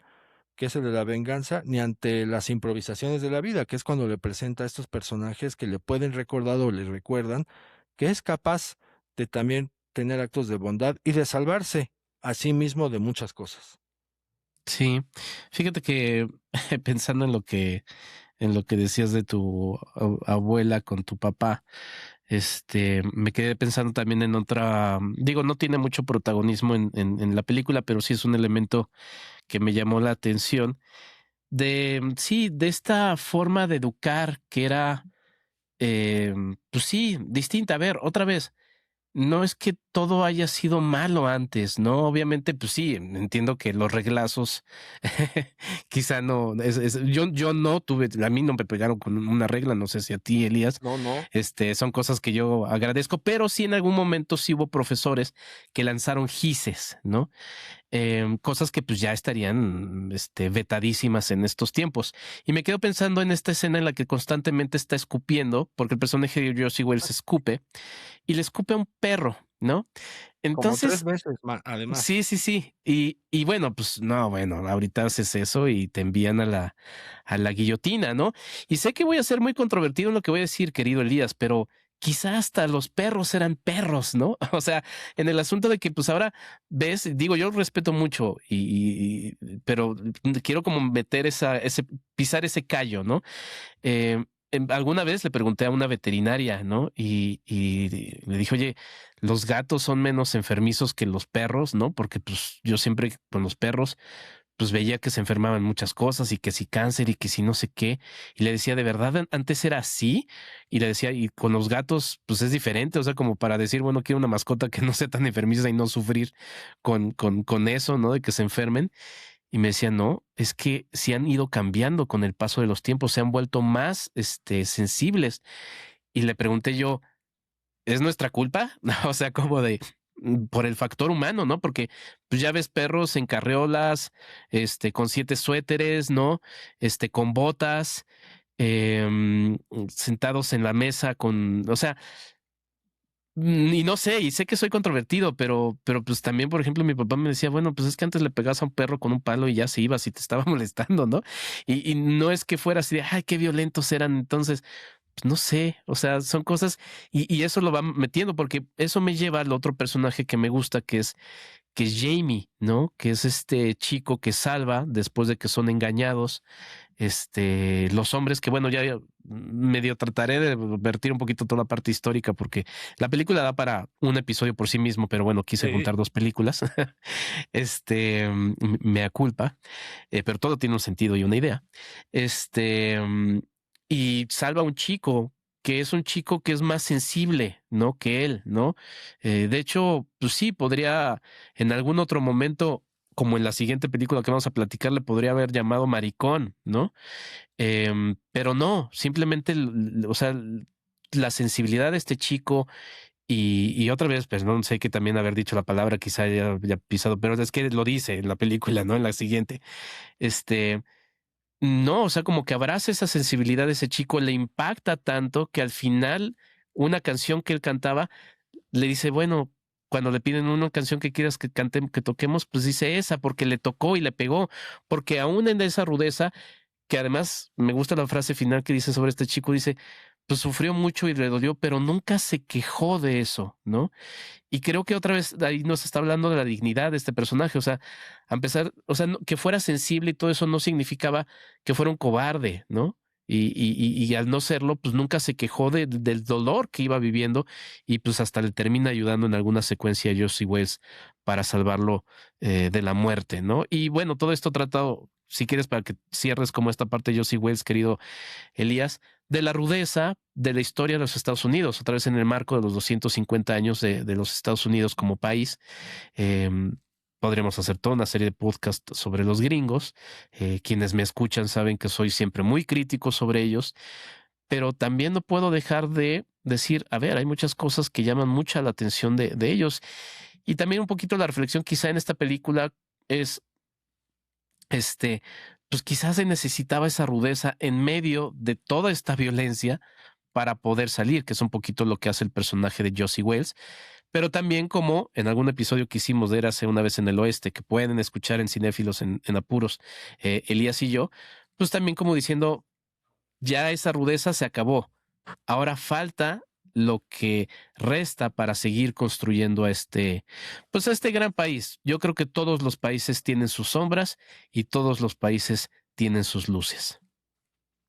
que es el de la venganza, ni ante las improvisaciones de la vida, que es cuando le presenta a estos personajes que le pueden recordar o le recuerdan que es capaz de también tener actos de bondad y de salvarse a sí mismo de muchas cosas. Sí, fíjate que pensando en lo que decías de tu abuela con tu papá, me quedé pensando también en otra, digo, no tiene mucho protagonismo en la película, pero sí es un elemento que me llamó la atención sí, de esta forma de educar que era, pues sí, distinta. A ver, otra vez, no es que todo haya sido malo antes, ¿no? Obviamente, pues sí, entiendo que los reglazos quizá no, yo no tuve, a mí no me pegaron con una regla, no sé si a ti, Elías, No, no. son cosas que yo agradezco, pero sí en algún momento sí hubo profesores que lanzaron gises, ¿no? Cosas que pues ya estarían vetadísimas en estos tiempos. Y me quedo pensando en esta escena en la que constantemente está escupiendo, porque el personaje de Josie Wells escupe y le escupe a un perro, ¿no? Como tres Entonces, veces, además. sí, sí, sí. Y bueno, pues no, bueno, ahorita haces eso y te envían a la guillotina, ¿no? Y sé que voy a ser muy controvertido en lo que voy a decir, querido Elías, pero quizá hasta los perros eran perros, ¿no? O sea, en el asunto de que pues ahora ves, digo, yo respeto mucho pero quiero como meter pisar ese callo, ¿no? Eh, alguna vez le pregunté a una veterinaria, ¿no? Y le dije, oye, los gatos son menos enfermizos que los perros, ¿no? Porque pues yo siempre con los perros, pues veía que se enfermaban muchas cosas y que si cáncer y que si no sé qué. Y le decía, ¿de verdad antes era así? Y le decía, y con los gatos, pues es diferente. O sea, como para decir, bueno, quiero una mascota que no sea tan enfermiza y no sufrir con eso, ¿no? De que se enfermen. Y me decía, no, es que se han ido cambiando con el paso de los tiempos, se han vuelto más sensibles. Y le pregunté yo, ¿es nuestra culpa? O sea, como de por el factor humano, ¿no? Porque pues ya ves perros en carreolas, con 7 suéteres, ¿no? Con botas. sentados en la mesa o sea, y no sé, y sé que soy controvertido, pero pues también, por ejemplo, mi papá me decía, bueno, pues es que antes le pegabas a un perro con un palo y ya se iba si te estaba molestando, ¿no? Y no es que fuera así de, ay, qué violentos eran entonces. Pues no sé, o sea, son cosas y eso lo va metiendo porque eso me lleva al otro personaje que me gusta, que es Jamie, ¿no? Que es este chico que salva después de que son engañados, los hombres que, bueno, ya medio trataré de vertir un poquito toda la parte histórica porque la película da para un episodio por sí mismo, pero bueno, quise Sí. juntar dos películas, mea culpa, pero todo tiene un sentido y una idea, y salva a un chico que es un chico que es más sensible, ¿no? Que él, ¿no? De hecho, pues sí, podría en algún otro momento, como en la siguiente película que vamos a platicar, le podría haber llamado maricón, ¿no? Pero no, simplemente, o sea, la sensibilidad de este chico y otra vez, pues no sé que también haber dicho la palabra, quizá ya pisado, pero es que lo dice en la película, ¿no? En la siguiente, este... No, o sea, como que abraza esa sensibilidad de ese chico, le impacta tanto que al final una canción que él cantaba le dice, bueno, cuando le piden una canción que quieras que cantemos, que toquemos, pues dice esa, porque le tocó y le pegó, porque aún en esa rudeza, que además me gusta la frase final que dice sobre este chico, dice, pues sufrió mucho y le dolió, pero nunca se quejó de eso, ¿no? Y creo que otra vez ahí nos está hablando de la dignidad de este personaje. O sea, a empezar, o sea, que fuera sensible y todo eso no significaba que fuera un cobarde, ¿no? Y al no serlo, pues nunca se quejó del dolor que iba viviendo y pues hasta le termina ayudando en alguna secuencia a Josie Wells para salvarlo de la muerte, ¿no? Y bueno, todo esto tratado, si quieres, para que cierres como esta parte de Josie Wells, querido Elías, de la rudeza de la historia de los Estados Unidos, otra vez en el marco de los 250 años de los Estados Unidos como país. Eh, Podríamos hacer toda una serie de podcasts sobre los gringos. Quienes me escuchan saben que soy siempre muy crítico sobre ellos, pero también no puedo dejar de decir, a ver, hay muchas cosas que llaman mucha la atención de ellos. Y también un poquito la reflexión quizá en esta película es pues quizás se necesitaba esa rudeza en medio de toda esta violencia para poder salir, que es un poquito lo que hace el personaje de Josie Wells, pero también como en algún episodio que hicimos de Érase una vez en el Oeste, que pueden escuchar en Cinéfilos en Apuros, Elías y yo, pues también como diciendo, ya esa rudeza se acabó, ahora falta lo que resta para seguir construyendo pues a este gran país. Yo creo que todos los países tienen sus sombras y todos los países tienen sus luces.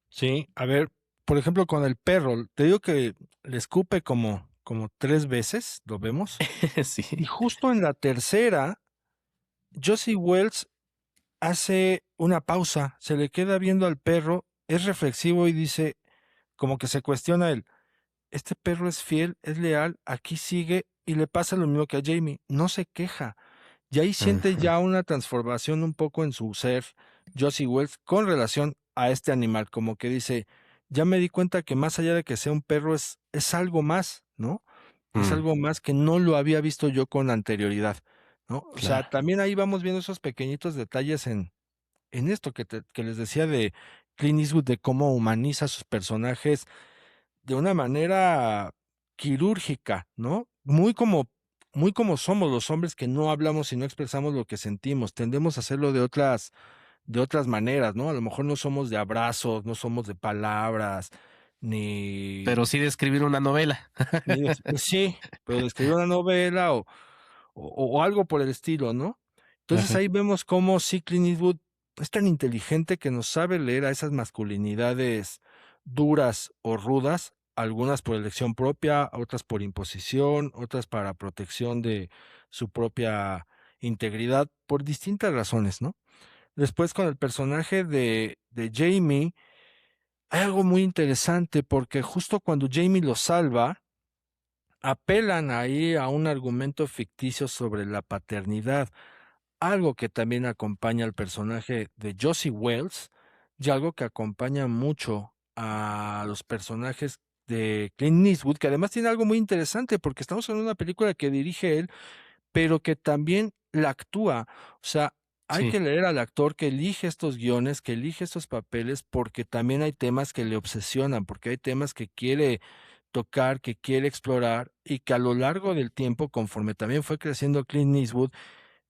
Sí, a ver, por ejemplo, con el perro, te digo que le escupe como 3 veces, lo vemos. Sí. Y justo en la tercera, Josie Wells hace una pausa, se le queda viendo al perro, es reflexivo y dice, como que se cuestiona él, este perro es fiel, es leal, aquí sigue y le pasa lo mismo que a Jamie, no se queja. Y ahí siente Ajá. ya una transformación un poco en su ser, Josie Wells, con relación a este animal, como que dice, ya me di cuenta que más allá de que sea un perro es algo más, ¿no? Es Mm, algo más que no lo había visto yo con anterioridad, ¿no? O sea, claro. también ahí vamos viendo esos pequeñitos detalles en esto que les decía de Clint Eastwood, de cómo humaniza a sus personajes de una manera quirúrgica, ¿no? Muy como somos los hombres que no hablamos y no expresamos lo que sentimos. Tendemos a hacerlo de otras maneras, ¿no? A lo mejor no somos de abrazos, no somos de palabras, ni, Pero sí de escribir una novela. pues sí, pero de escribir una novela o algo por el estilo, ¿no? Entonces Ajá. ahí vemos cómo sí, Clint Eastwood es tan inteligente que nos sabe leer a esas masculinidades duras o rudas, algunas por elección propia, otras por imposición, otras para protección de su propia integridad, por distintas razones, ¿no? Después con el personaje de Jamie, hay algo muy interesante porque justo cuando Jamie lo salva, apelan ahí a un argumento ficticio sobre la paternidad, algo que también acompaña al personaje de Josie Wells y algo que acompaña mucho a los personajes de Clint Eastwood, que además tiene algo muy interesante porque estamos en una película que dirige él, pero que también la actúa. O sea, hay Sí. que leer al actor que elige estos guiones, que elige estos papeles, porque también hay temas que le obsesionan, porque hay temas que quiere tocar, que quiere explorar y que a lo largo del tiempo, conforme también fue creciendo Clint Eastwood,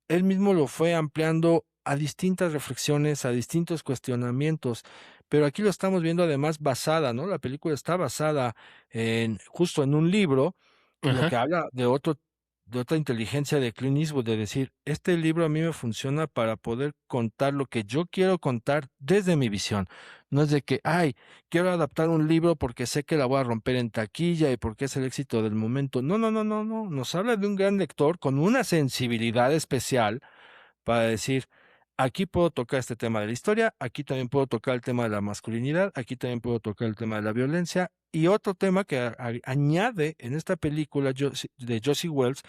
él mismo lo fue ampliando a distintas reflexiones, a distintos cuestionamientos, pero aquí lo estamos viendo además basada, ¿no? La película está basada en justo en un libro, lo que Ajá. habla de otra inteligencia de Clint Eastwood, de decir, este libro a mí me funciona para poder contar lo que yo quiero contar desde mi visión. No es de que, ay, quiero adaptar un libro porque sé que la voy a romper en taquilla y porque es el éxito del momento. No, no, no, no, no. Nos habla de un gran lector con una sensibilidad especial para decir, aquí puedo tocar este tema de la historia, aquí también puedo tocar el tema de la masculinidad, aquí también puedo tocar el tema de la violencia. Y otro tema que añade en esta película de Josie Wells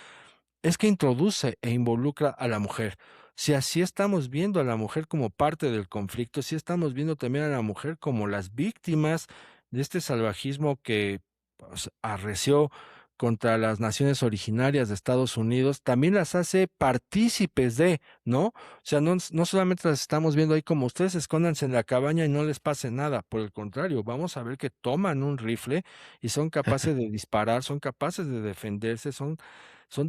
es que introduce e involucra a la mujer. Si así estamos viendo a la mujer como parte del conflicto, si estamos viendo también a la mujer como las víctimas de este salvajismo que pues, arreció contra las naciones originarias de Estados Unidos, también las hace partícipes de, ¿no? O sea, no solamente las estamos viendo ahí como ustedes escóndanse en la cabaña y no les pase nada, por el contrario, vamos a ver que toman un rifle y son capaces de disparar, son capaces de defenderse, son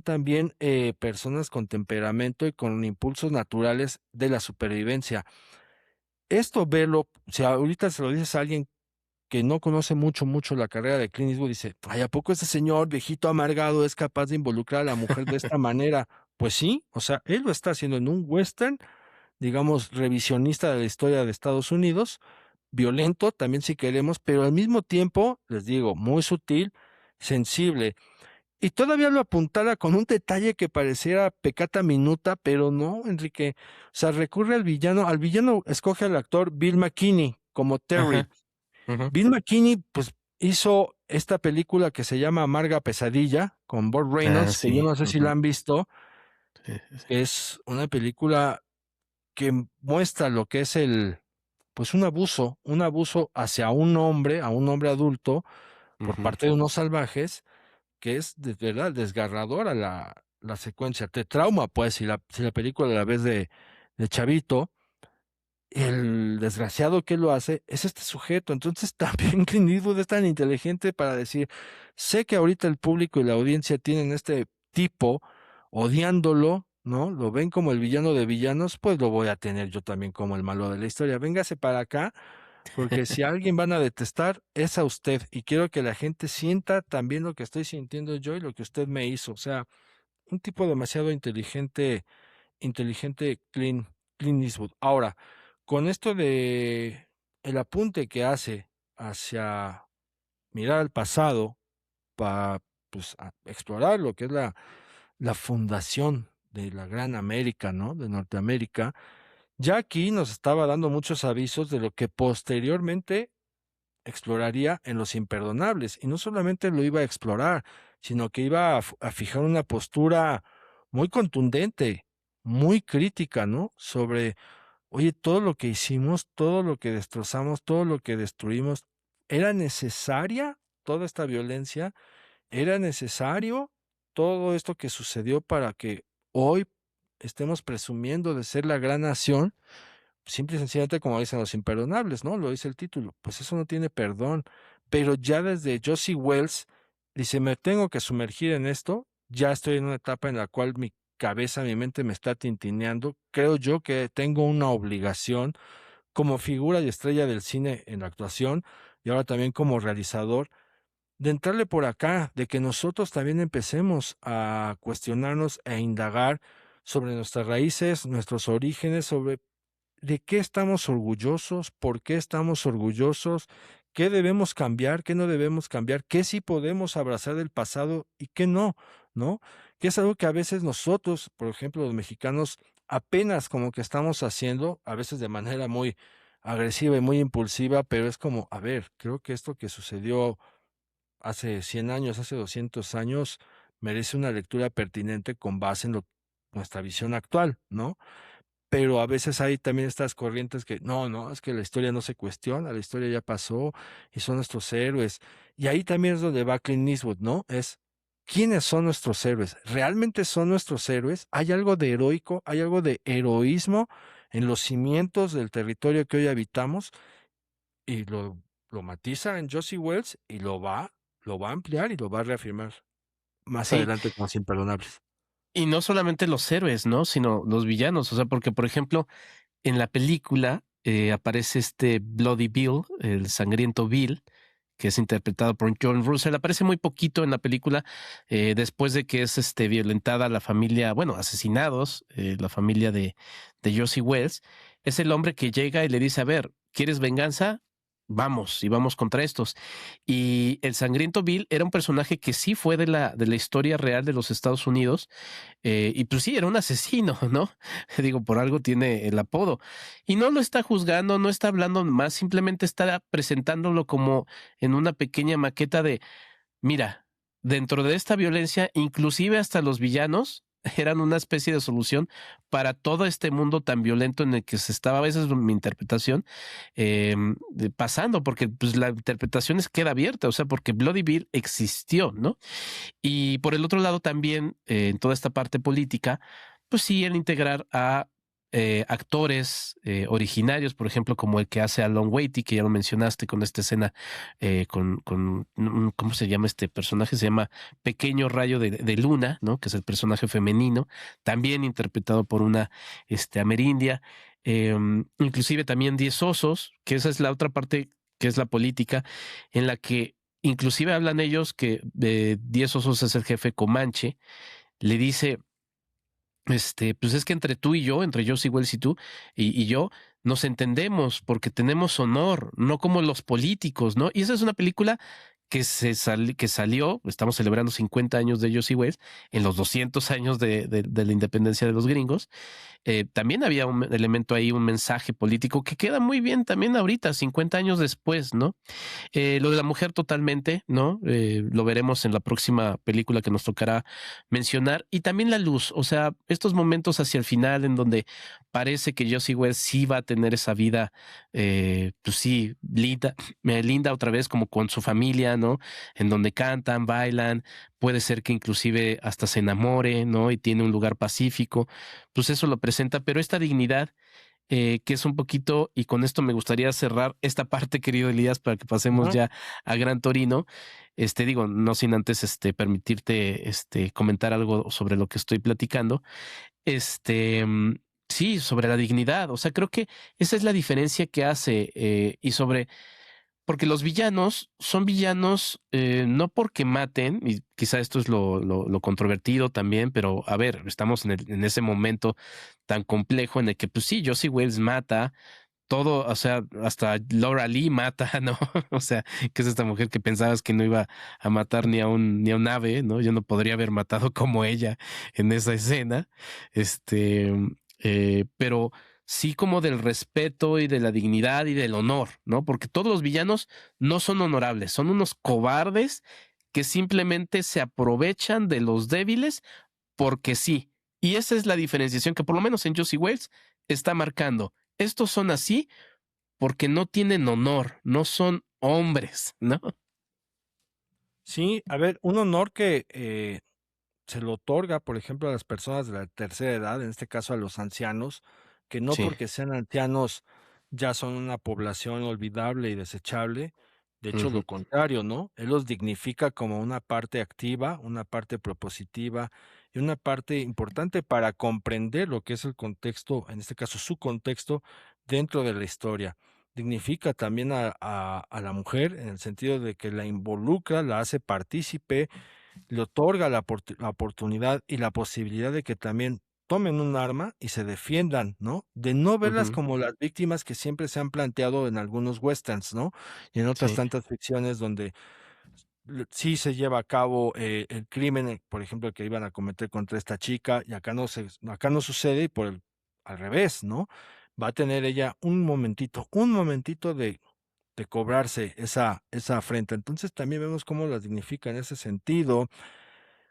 también personas con temperamento y con impulsos naturales de la supervivencia. Esto verlo, si ahorita se lo dices a alguien que no conoce mucho la carrera de Clint Eastwood, dice, ay, ¿a poco ese señor viejito amargado es capaz de involucrar a la mujer de esta manera? Pues sí, o sea, él lo está haciendo en un western, digamos, revisionista de la historia de Estados Unidos, violento también si queremos, pero al mismo tiempo, les digo, muy sutil, sensible. Y todavía lo apuntala con un detalle que pareciera pecata minuta, pero no, Enrique. O sea, recurre al villano escoge al actor Bill McKinney como Terry. Ajá. Ujú. Bill McKinney, pues, hizo esta película que se llama Amarga Pesadilla, con Burt Ah, Reynolds, que yo sí. no sé si la Ujú. han visto, Sí, sí, sí. que es una película que muestra lo que es pues un abuso hacia a un hombre adulto, por Ujú. parte de unos salvajes, que es de verdad desgarradora la secuencia, te trauma, pues, si la película la ves de chavito, el desgraciado que lo hace es este sujeto. Entonces también Clint Eastwood es tan inteligente para decir, sé que ahorita el público y la audiencia tienen este tipo odiándolo, ¿no? Lo ven como el villano de villanos, pues lo voy a tener yo también como el malo de la historia. Véngase para acá, porque si a alguien van a detestar, es a usted. Y quiero que la gente sienta también lo que estoy sintiendo yo y lo que usted me hizo. O sea, un tipo demasiado inteligente Clint Eastwood. Ahora, con esto de el apunte que hace hacia mirar al pasado para pues, explorar lo que es la fundación de la gran América, ¿no? De Norteamérica, ya aquí nos estaba dando muchos avisos de lo que posteriormente exploraría en Los Imperdonables. Y no solamente lo iba a explorar, sino que iba a fijar una postura muy contundente, muy crítica, ¿no? Sobre, oye, todo lo que hicimos, todo lo que destrozamos, todo lo que destruimos, ¿era necesaria toda esta violencia? ¿Era necesario todo esto que sucedió para que hoy estemos presumiendo de ser la gran nación? Simple y sencillamente, como dicen Los Imperdonables, ¿no? Lo dice el título. Pues eso no tiene perdón. Pero ya desde Josie Wells dice, me tengo que sumergir en esto. Ya estoy en una etapa en la cual mi cabeza, mi mente me está tintineando. Creo yo que tengo una obligación como figura y estrella del cine en la actuación y ahora también como realizador de entrarle por acá, de que nosotros también empecemos a cuestionarnos e indagar sobre nuestras raíces, nuestros orígenes, sobre ¿de qué estamos orgullosos? ¿Por qué estamos orgullosos? ¿Qué debemos cambiar? ¿Qué no debemos cambiar? ¿Qué sí podemos abrazar del pasado y qué no? ¿No? Que es algo que a veces nosotros, por ejemplo, los mexicanos, apenas como que estamos haciendo, a veces de manera muy agresiva y muy impulsiva, pero es como, a ver, creo que esto que sucedió hace 100 años, hace 200 años, merece una lectura pertinente con base en nuestra visión actual, ¿no? Pero a veces hay también estas corrientes que no, es que la historia no se cuestiona, la historia ya pasó y son nuestros héroes. Y ahí también es donde va Clint Eastwood, ¿no? Es ¿quiénes son nuestros héroes? ¿Realmente son nuestros héroes? ¿Hay algo de heroico? ¿Hay algo de heroísmo en los cimientos del territorio que hoy habitamos? Y lo matiza en Josie Wells y lo va a ampliar y lo va a reafirmar más Sí, adelante con Los Imperdonables. y no solamente los héroes, ¿no? Sino los villanos. O sea, porque, por ejemplo, en la película aparece este Bloody Bill, el sangriento Bill, que es interpretado por John Russell. Aparece muy poquito en la película, después de que es violentada la familia, bueno, asesinados, la familia de Josie Wells. Es el hombre que llega y le dice, a ver, ¿quieres venganza? Vamos, y vamos contra estos. Y el sangriento Bill era un personaje que sí fue de la historia real de los Estados Unidos, y pues sí, era un asesino, ¿no? Digo, por algo tiene el apodo. Y no lo está juzgando, no está hablando más, simplemente está presentándolo como en una pequeña maqueta de, mira, dentro de esta violencia, inclusive hasta los villanos eran una especie de solución para todo este mundo tan violento en el que se estaba, a veces mi interpretación, pasando, porque pues la interpretación queda abierta, o sea, porque Bloody Bill existió, ¿no? Y por el otro lado también, en toda esta parte política, pues sí, el integrar a actores originarios, por ejemplo, como el que hace a Long Waity, que ya lo mencionaste con esta escena, ¿cómo se llama este personaje? Se llama Pequeño Rayo de Luna, ¿no? Que es el personaje femenino, también interpretado por una amerindia. Inclusive también Diez Osos, que esa es la otra parte que es la política, en la que inclusive hablan ellos que Diez Osos es el jefe Comanche, le dice, pues es que entre tú y yo, entre Josie Wells y tú y yo, nos entendemos porque tenemos honor, no como los políticos, ¿no? Y esa es una película que salió, estamos celebrando 50 años de Josie Wells, en los 200 años de la independencia de los gringos. También había un elemento ahí, un mensaje político que queda muy bien también ahorita, 50 años después, ¿no? Lo de la mujer totalmente, ¿no? Lo veremos en la próxima película que nos tocará mencionar. Y también la luz, o sea, estos momentos hacia el final en donde parece que Josie Wells sí va a tener esa vida, pues sí, linda otra vez como con su familia, ¿no? En donde cantan, bailan, puede ser que inclusive hasta se enamore, ¿no? Y tiene un lugar pacífico, pues eso lo presenta, pero esta dignidad, que es un poquito, y con esto me gustaría cerrar esta parte, querido Elías, para que pasemos Ajá. ya a Gran Torino. Digo, no sin antes permitirte comentar algo sobre lo que estoy platicando. Este, mm, sí, sobre la dignidad. O sea, creo que esa es la diferencia que hace, y sobre porque los villanos son villanos, no porque maten, y quizá esto es lo controvertido también, pero a ver, estamos en ese momento tan complejo en el que, pues sí, Josie Wells mata todo, o sea, hasta Laura Lee mata, ¿no? O sea, que es esta mujer que pensabas que no iba a matar ni a un ave, ¿no? Yo no podría haber matado como ella en esa escena. Este, pero sí como del respeto y de la dignidad y del honor, ¿no? Porque todos los villanos no son honorables, son unos cobardes que simplemente se aprovechan de los débiles porque sí. Y esa es la diferenciación que por lo menos en Josie Wells está marcando. Estos son así porque no tienen honor, no son hombres, ¿no? Sí, a ver, un honor que se lo otorga, por ejemplo, a las personas de la tercera edad, en este caso a los ancianos, que no Sí. porque sean ancianos ya son una población olvidable y desechable. De hecho, Ujú. lo contrario, ¿no? Él los dignifica como una parte activa, una parte propositiva y una parte importante para comprender lo que es el contexto, en este caso su contexto, dentro de la historia. Dignifica también a la mujer en el sentido de que la involucra, la hace partícipe, le otorga la oportunidad y la posibilidad de que también tomen un arma y se defiendan, ¿no? De no verlas Ujú. como las víctimas que siempre se han planteado en algunos westerns, ¿no? Y en otras Sí. tantas ficciones donde sí se lleva a cabo el crimen, por ejemplo, que iban a cometer contra esta chica, y acá no sucede, y al revés, ¿no? Va a tener ella un momentito de cobrarse esa afrenta. Entonces también vemos cómo la dignifica en ese sentido.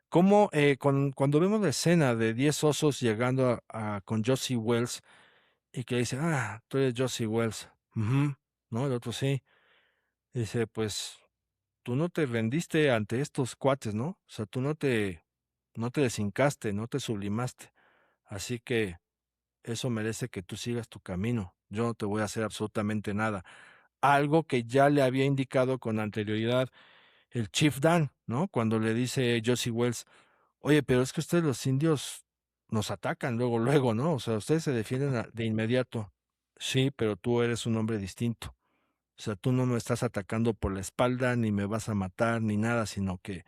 Cómo cuando vemos la escena de 10 osos llegando con Josie Wells y que dice, tú eres Josie Wells. Ujú, ¿no? El otro sí. Dice, pues tú no te rendiste ante estos cuates, ¿no? O sea, tú no te deshincaste, no te sublimaste. Así que eso merece que tú sigas tu camino. Yo no te voy a hacer absolutamente nada. Algo que ya le había indicado con anterioridad el Chief Dan, ¿no? Cuando le dice Josie Wells, oye, pero es que ustedes los indios nos atacan luego, ¿no? O sea, ustedes se defienden de inmediato. Sí, pero tú eres un hombre distinto. O sea, tú no me estás atacando por la espalda, ni me vas a matar, ni nada, sino que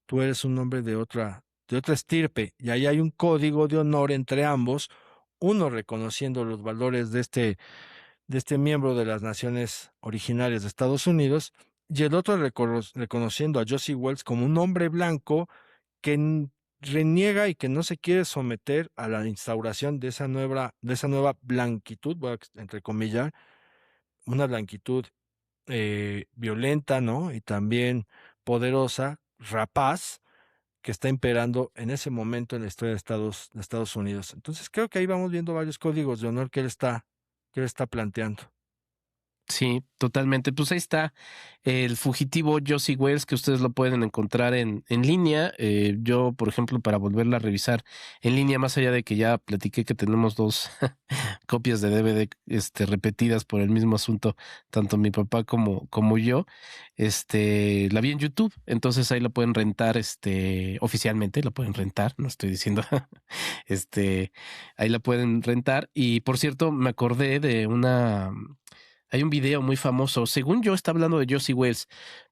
tú eres un hombre de otra estirpe. Y ahí hay un código de honor entre ambos, uno reconociendo los valores de este miembro de las naciones originarias de Estados Unidos, y el otro reconociendo a Josie Wells como un hombre blanco que reniega y que no se quiere someter a la instauración de esa nueva blanquitud, voy a entrecomillar, una blanquitud violenta, ¿no? Y también poderosa, rapaz, que está imperando en ese momento en la historia de Estados Unidos. Entonces creo que ahí vamos viendo varios códigos de honor que él está planteando. Sí, totalmente. Pues ahí está el fugitivo Josie Wells, que ustedes lo pueden encontrar en línea. Yo, por ejemplo, para volverla a revisar en línea, más allá de que ya platiqué que tenemos 2 copias de DVD repetidas por el mismo asunto, tanto mi papá como yo, la vi en YouTube. Entonces ahí la pueden rentar, oficialmente la pueden rentar, no estoy diciendo, ahí la pueden rentar. Y por cierto, me acordé de hay un video muy famoso, según yo está hablando de Josie Wells,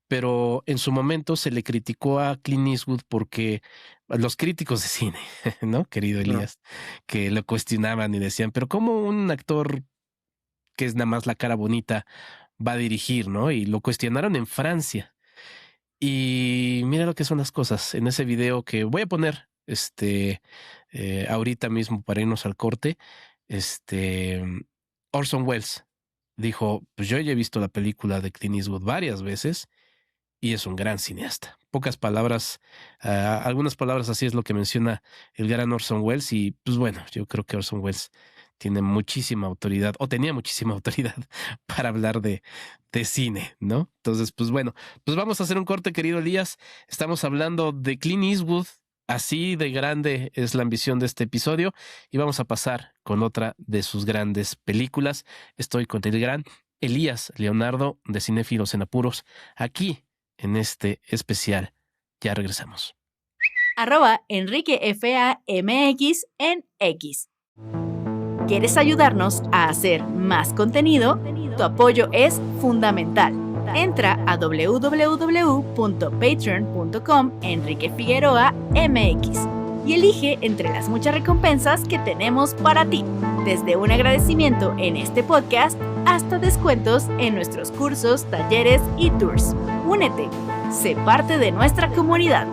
pero en su momento se le criticó a Clint Eastwood porque los críticos de cine, ¿no? Querido Elías, que lo cuestionaban y decían, pero ¿cómo un actor que es nada más la cara bonita va a dirigir, ¿no? Y lo cuestionaron en Francia. Y mira lo que son las cosas. En ese video que voy a poner, ahorita mismo para irnos al corte, Orson Welles dijo, pues yo ya he visto la película de Clint Eastwood varias veces y es un gran cineasta. Pocas palabras, algunas palabras así es lo que menciona el gran Orson Welles. Y pues bueno, yo creo que Orson Welles tiene muchísima autoridad, o tenía muchísima autoridad para hablar de cine, ¿no? Entonces, pues bueno, pues vamos a hacer un corte, querido Elías. Estamos hablando de Clint Eastwood. Así de grande es la ambición de este episodio y vamos a pasar con otra de sus grandes películas. Estoy con el gran Elías Leonardo de Cinéfilos en Apuros, aquí en este especial. Ya regresamos. @EnriqueFAMX en X. ¿Quieres ayudarnos a hacer más contenido? Tu apoyo es fundamental. Entra a www.patreon.com Enrique Figueroa MX y elige entre las muchas recompensas que tenemos para ti, desde un agradecimiento en este podcast hasta descuentos en nuestros cursos, talleres y tours. Únete, sé parte de nuestra comunidad.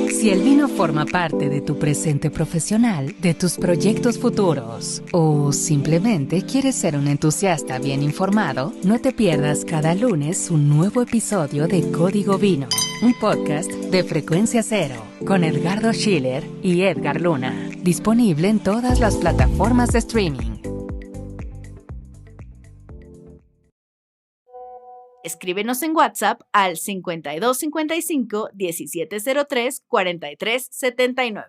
Si el vino forma parte de tu presente profesional, de tus proyectos futuros, o simplemente quieres ser un entusiasta bien informado, no te pierdas cada lunes un nuevo episodio de Código Vino, un podcast de Frecuencia Cero, con Edgardo Schiller y Edgar Luna, disponible en todas las plataformas de streaming. Escríbenos en WhatsApp al 5255-1703-4379.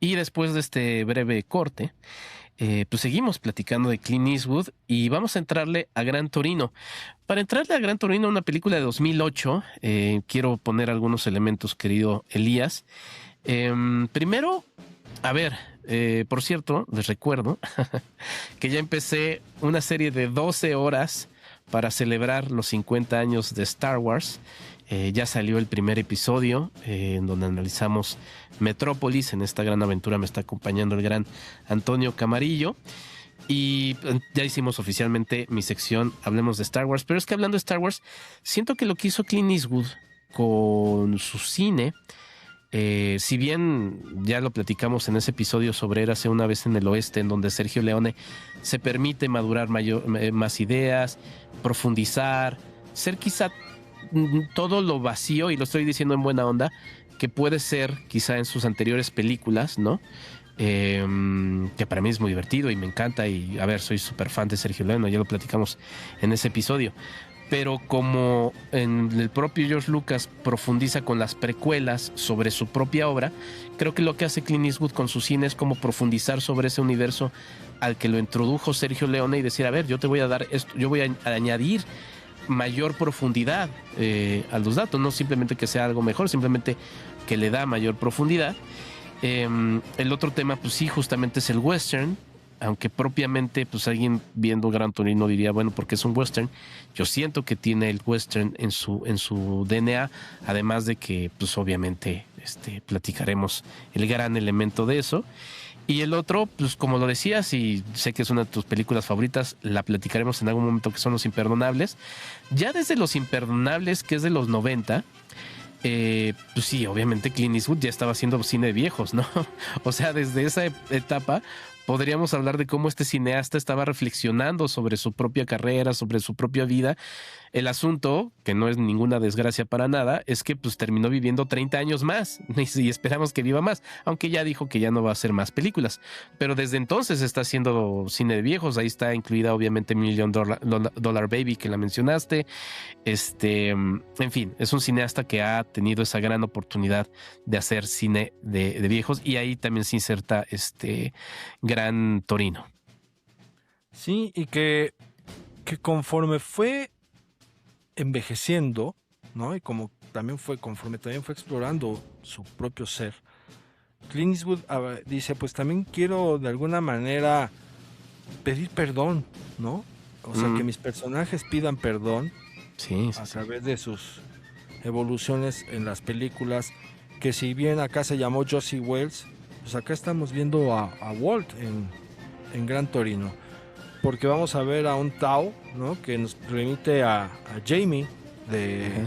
Y después de este breve corte, pues seguimos platicando de Clint Eastwood y vamos a entrarle a Gran Torino. Para entrarle a Gran Torino, una película de 2008, quiero poner algunos elementos, querido Elías. Primero, a ver, por cierto, les recuerdo que ya empecé una serie de 12 horas para celebrar los 50 años de Star Wars. Ya salió el primer episodio en donde analizamos Metrópolis. En esta gran aventura me está acompañando el gran Antonio Camarillo. Y ya hicimos oficialmente mi sección Hablemos de Star Wars. Pero es que hablando de Star Wars, siento que lo que hizo Clint Eastwood con su cine, si bien ya lo platicamos en ese episodio sobre Érase una vez en el oeste, en donde Sergio Leone se permite madurar más ideas, profundizar, ser quizá todo lo vacío, y lo estoy diciendo en buena onda, que puede ser quizá en sus anteriores películas, ¿no? Que para mí es muy divertido y me encanta, y a ver, soy súper fan de Sergio Leone, ya lo platicamos en ese episodio. pero como en el propio George Lucas profundiza con las precuelas sobre su propia obra, creo que lo que hace Clint Eastwood con su cine es como profundizar sobre ese universo al que lo introdujo Sergio Leone y decir, a ver, yo te voy a dar esto, yo voy a añadir mayor profundidad a los datos, no simplemente que sea algo mejor, simplemente que le da mayor profundidad. El otro tema, pues sí, justamente es el western, aunque propiamente pues alguien viendo Gran Torino diría, bueno, porque es un western. Yo siento que tiene el western en su DNA, además de que pues obviamente platicaremos el gran elemento de eso. Y el otro, pues como lo decías, y sé que es una de tus películas favoritas, la platicaremos en algún momento, que son Los Imperdonables. Ya desde Los Imperdonables, que es de los 90, pues sí, obviamente Clint Eastwood ya estaba haciendo cine de viejos, ¿no? O sea, desde esa etapa podríamos hablar de cómo este cineasta estaba reflexionando sobre su propia carrera, sobre su propia vida. El asunto, que no es ninguna desgracia para nada, es que pues terminó viviendo 30 años más y esperamos que viva más, aunque ya dijo que ya no va a hacer más películas. Pero desde entonces está haciendo cine de viejos. Ahí está incluida obviamente Million Dollar Baby, que la mencionaste. En fin, es un cineasta que ha tenido esa gran oportunidad de hacer cine de viejos, y ahí también se inserta Gran Torino. Sí, y que conforme fue envejeciendo, ¿no? Y como también fue explorando su propio ser, Clint Eastwood dice, pues también quiero de alguna manera pedir perdón, ¿no? O sea, que mis personajes pidan perdón, sí, a través de sus evoluciones en las películas, que si bien acá se llamó Josie Wales, pues acá estamos viendo a Walt en Gran Torino, porque vamos a ver a un Tao, ¿no? Que nos remite a Jamie de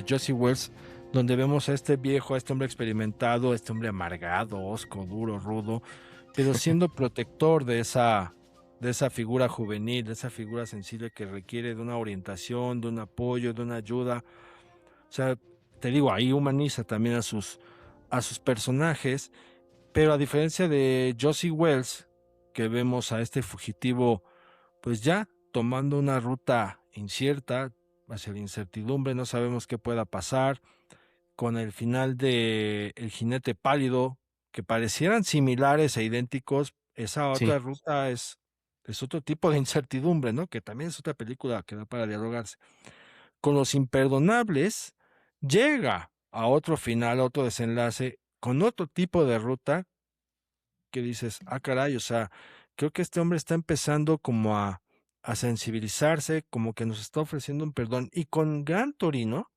Josie Wales, donde vemos a este viejo, a este hombre experimentado, a este hombre amargado, hosco, duro, rudo, pero siendo protector de esa figura juvenil, de esa figura sensible que requiere de una orientación, de un apoyo, de una ayuda. O sea, te digo, ahí humaniza también a sus personajes, pero a diferencia de Josie Wales, que vemos a este fugitivo pues ya tomando una ruta incierta hacia la incertidumbre, no sabemos qué pueda pasar, con el final de El Jinete Pálido, que parecieran similares e idénticos, esa otra ruta es otro tipo de incertidumbre, ¿no? Que también es otra película que da para dialogarse. Con Los Imperdonables llega a otro final, a otro desenlace, con otro tipo de ruta, que dices, caray, o sea, creo que este hombre está empezando como a sensibilizarse, como que nos está ofreciendo un perdón. Y con Gran Torino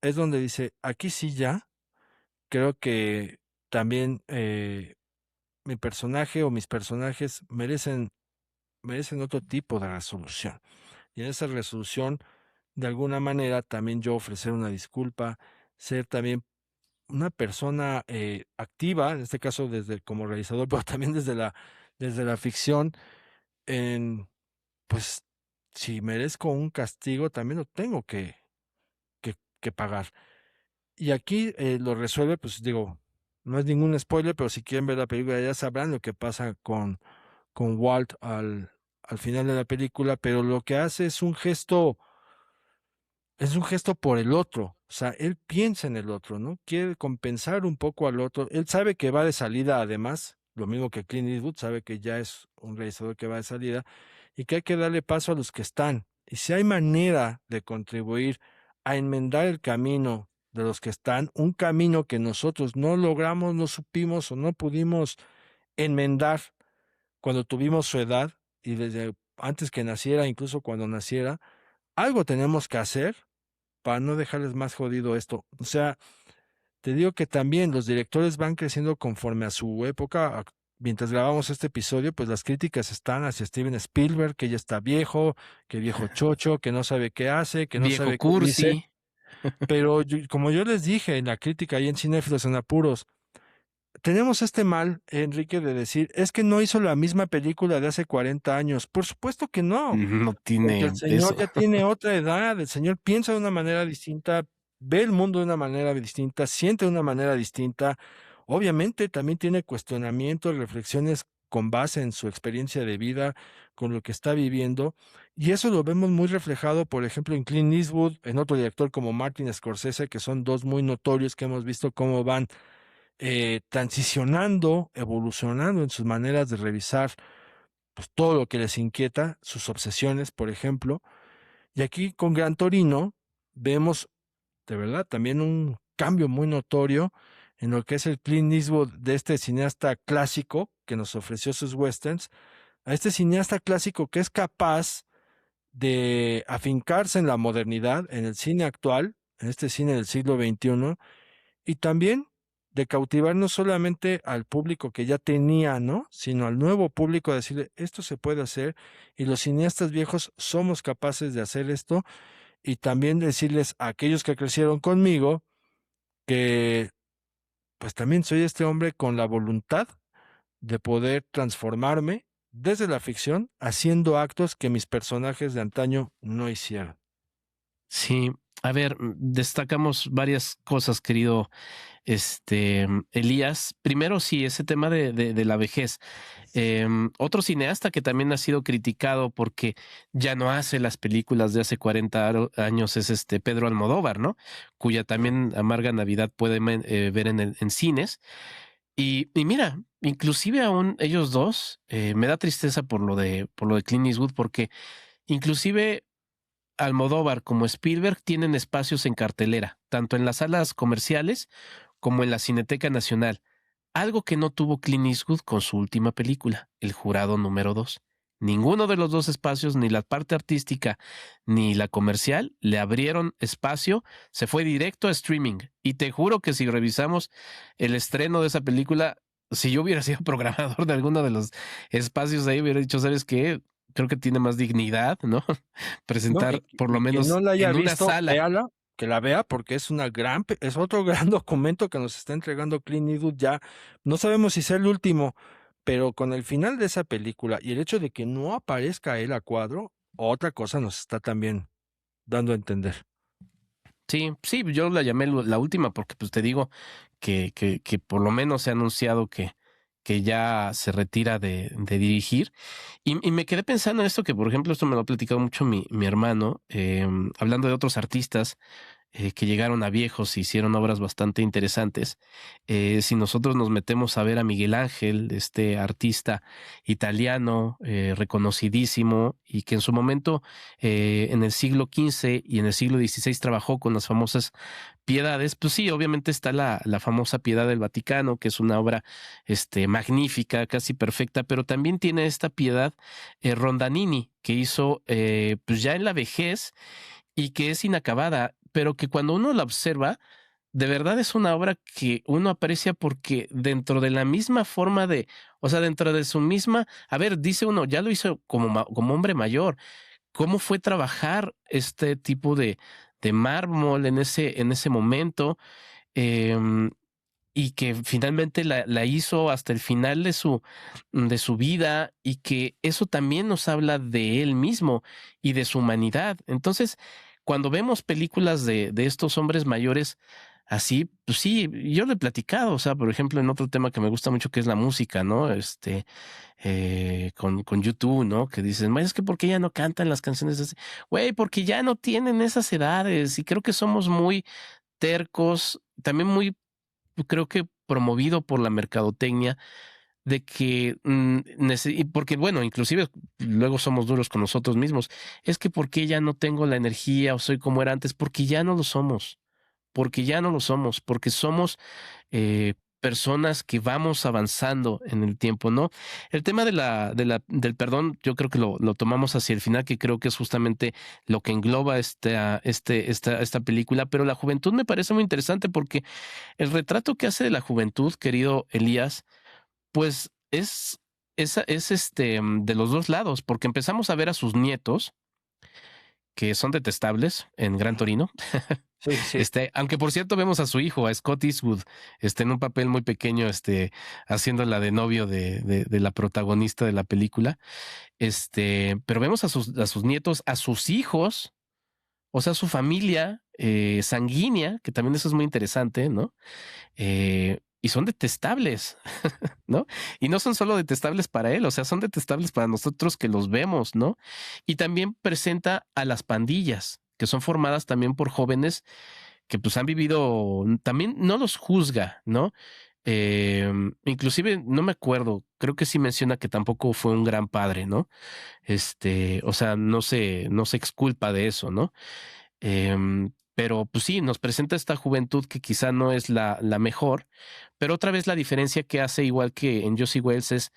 es donde dice, aquí sí ya, creo que también mi personaje o mis personajes merecen otro tipo de resolución. Y en esa resolución, de alguna manera, también yo ofrecer una disculpa, ser también una persona activa, en este caso como realizador, pero también desde la ficción, pues si merezco un castigo, también lo tengo que pagar. Y aquí lo resuelve, pues digo, no es ningún spoiler, pero si quieren ver la película ya sabrán lo que pasa con Walt al final de la película, pero lo que hace es un gesto por el otro. O sea, él piensa en el otro, ¿no? Quiere compensar un poco al otro. Él sabe que va de salida, además, lo mismo que Clint Eastwood, sabe que ya es un realizador que va de salida y que hay que darle paso a los que están. Y si hay manera de contribuir a enmendar el camino de los que están, un camino que nosotros no logramos, no supimos o no pudimos enmendar cuando tuvimos su edad y desde antes que naciera, incluso cuando naciera, algo tenemos que hacer para no dejarles más jodido esto. O sea, te digo que también los directores van creciendo conforme a su época. Mientras grabamos este episodio, pues las críticas están hacia Steven Spielberg, que ya está viejo, que viejo chocho, que no sabe qué hace, que no viejo sabe cursi. qué dice. Pero como yo les dije en la crítica ahí en Cinéfilos en Apuros, tenemos este mal, Enrique, de decir, es que no hizo la misma película de hace 40 años. Por supuesto que no. No tiene Porque el señor eso. ya tiene otra edad, el señor piensa de una manera distinta, ve el mundo de una manera distinta, siente de una manera distinta. Obviamente también tiene cuestionamientos, reflexiones con base en su experiencia de vida, con lo que está viviendo. Y eso lo vemos muy reflejado, por ejemplo, en Clint Eastwood, en otro director como Martin Scorsese, que son dos muy notorios que hemos visto cómo van transicionando, evolucionando en sus maneras de revisar pues, todo lo que les inquieta, sus obsesiones, por ejemplo. Y aquí con Gran Torino vemos de verdad también un cambio muy notorio en lo que es el Clint Eastwood de este cineasta clásico que nos ofreció sus westerns, a este cineasta clásico que es capaz de afincarse en la modernidad, en el cine actual, en este cine del siglo XXI, y también de cautivar no solamente al público que ya tenía, ¿no? Sino al nuevo público, a decirle, esto se puede hacer, y los cineastas viejos somos capaces de hacer esto, y también decirles a aquellos que crecieron conmigo que pues también soy este hombre con la voluntad de poder transformarme desde la ficción haciendo actos que mis personajes de antaño no hicieron. Sí, a ver, destacamos varias cosas, querido Elías. Primero, sí, ese tema de la vejez. Otro cineasta que también ha sido criticado porque ya no hace las películas de hace 40 años es Pedro Almodóvar, ¿no? Cuya también Amarga Navidad puede ver en cines. Y mira, inclusive aún ellos dos, me da tristeza por lo de Clint Eastwood, porque inclusive Almodóvar como Spielberg tienen espacios en cartelera, tanto en las salas comerciales como en la Cineteca Nacional, algo que no tuvo Clint Eastwood con su última película, El Jurado número 2. Ninguno de los dos espacios, ni la parte artística ni la comercial, le abrieron espacio, se fue directo a streaming. Y te juro que si revisamos el estreno de esa película, si yo hubiera sido programador de alguno de los espacios ahí, hubiera dicho, ¿sabes qué? Creo que tiene más dignidad, ¿no? Presentar por lo menos no la haya en una visto, sala. véala, que la vea, porque es es otro gran documento que nos está entregando Clint Eastwood. Ya no sabemos si es el último, pero con el final de esa película y el hecho de que no aparezca él a cuadro, otra cosa nos está también dando a entender. Sí, yo la llamé la última porque pues te digo que por lo menos se ha anunciado que ya se retira de dirigir. Y me quedé pensando en esto que, por ejemplo, esto me lo ha platicado mucho mi hermano, hablando de otros artistas que llegaron a viejos y hicieron obras bastante interesantes. Si nosotros nos metemos a ver a Miguel Ángel, este artista italiano reconocidísimo y que en su momento en el siglo XV y en el siglo XVI trabajó con las famosas piedades, pues sí, obviamente está la famosa Piedad del Vaticano, que es una obra magnífica, casi perfecta, pero también tiene esta Piedad Rondanini, que hizo pues ya en la vejez y que es inacabada, pero que cuando uno la observa, de verdad es una obra que uno aprecia porque dentro de la misma forma o sea, dentro de su misma, a ver, dice uno, ya lo hizo como hombre mayor, ¿cómo fue trabajar este tipo de mármol en ese momento? Y que finalmente la hizo hasta el final de su vida y que eso también nos habla de él mismo y de su humanidad. Entonces, cuando vemos películas de estos hombres mayores así, pues sí, yo lo he platicado, o sea, por ejemplo, en otro tema que me gusta mucho que es la música, ¿no? Con YouTube, ¿no? Que dicen, es que ¿por qué ya no cantan las canciones de ese? Güey, porque ya no tienen esas edades y creo que somos muy tercos, también muy, creo que promovido por la mercadotecnia, de que, porque bueno, inclusive luego somos duros con nosotros mismos, es que porque ya no tengo la energía o soy como era antes, porque ya no lo somos, porque somos personas que vamos avanzando en el tiempo, ¿no? El tema del perdón, yo creo que lo tomamos hacia el final, que creo que es justamente lo que engloba esta película, pero la juventud me parece muy interesante porque el retrato que hace de la juventud, querido Elías, pues es de los dos lados, porque empezamos a ver a sus nietos, que son detestables en Gran Torino. Sí, sí. Aunque por cierto vemos a su hijo, a Scott Eastwood, en un papel muy pequeño, haciéndola de novio de la protagonista de la película. Pero vemos a sus nietos, a sus hijos, o sea, su familia sanguínea, que también eso es muy interesante, ¿no? y son detestables, ¿no? Y no son solo detestables para él, o sea, son detestables para nosotros que los vemos, ¿no? Y también presenta a las pandillas, que son formadas también por jóvenes que pues han vivido, también no los juzga, ¿no? Inclusive no me acuerdo, creo que sí menciona que tampoco fue un gran padre, ¿no? O sea, no se exculpa de eso, ¿no? Pero pues sí, nos presenta esta juventud que quizá no es la mejor, pero otra vez la diferencia que hace, igual que en Josie Wales, es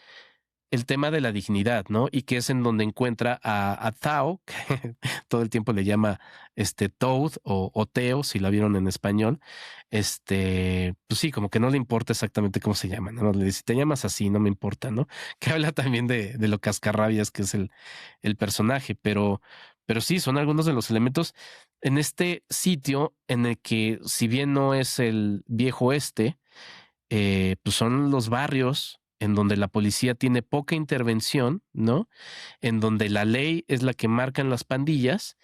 el tema de la dignidad, ¿no? Y que es en donde encuentra a Thao, que todo el tiempo le llama Toad o Teo, si la vieron en español. Pues sí, como que no le importa exactamente cómo se llama, ¿no? Le dice, te llamas así, no me importa, ¿no? Que habla también de lo cascarrabias que es el personaje, pero sí, son algunos de los elementos en este sitio en el que, si bien no es el viejo oeste, pues son los barrios en donde la policía tiene poca intervención, ¿no? En donde la ley es la que marcan las pandillas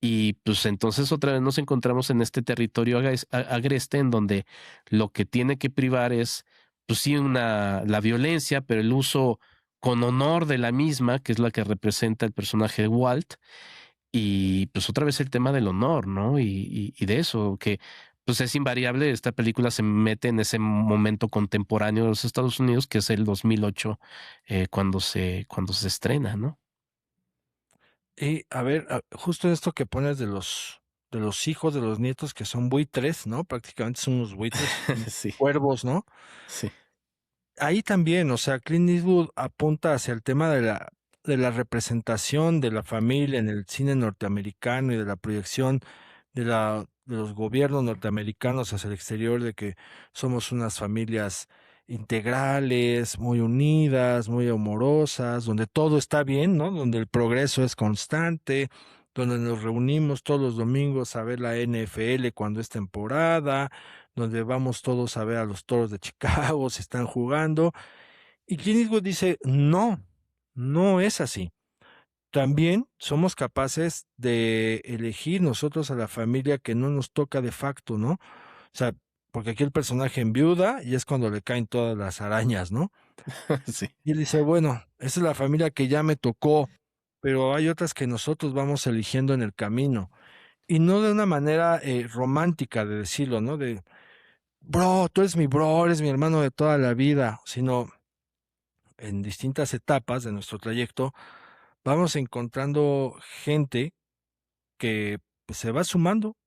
y pues entonces otra vez nos encontramos en este territorio agreste en donde lo que tiene que privar es, pues sí, la violencia, pero el uso con honor de la misma, que es la que representa el personaje de Walt, y pues otra vez el tema del honor, ¿no? Y de eso, que pues es invariable, esta película se mete en ese momento contemporáneo de los Estados Unidos, que es el 2008, cuando se estrena, ¿no? Y a ver, justo esto que pones de los hijos, de los nietos que son buitres, ¿no? Prácticamente son unos buitres, Sí, cuervos, ¿no? sí. Ahí también, o sea, Clint Eastwood apunta hacia el tema de la representación de la familia en el cine norteamericano y de la proyección de los gobiernos norteamericanos hacia el exterior, de que somos unas familias integrales, muy unidas, muy amorosas, donde todo está bien, ¿no? Donde el progreso es constante, donde nos reunimos todos los domingos a ver la NFL cuando es temporada, donde vamos todos a ver a los Toros de Chicago, se están jugando. Y Clint Eastwood dice, no, no es así. También somos capaces de elegir nosotros a la familia que no nos toca de facto, ¿no? O sea, porque aquí el personaje enviuda y es cuando le caen todas las arañas, ¿no? Sí. Y él dice, bueno, esa es la familia que ya me tocó, pero hay otras que nosotros vamos eligiendo en el camino. Y no de una manera romántica de decirlo, ¿no? De, bro, tú eres mi bro, eres mi hermano de toda la vida, sino en distintas etapas de nuestro trayecto vamos encontrando gente que pues, se va sumando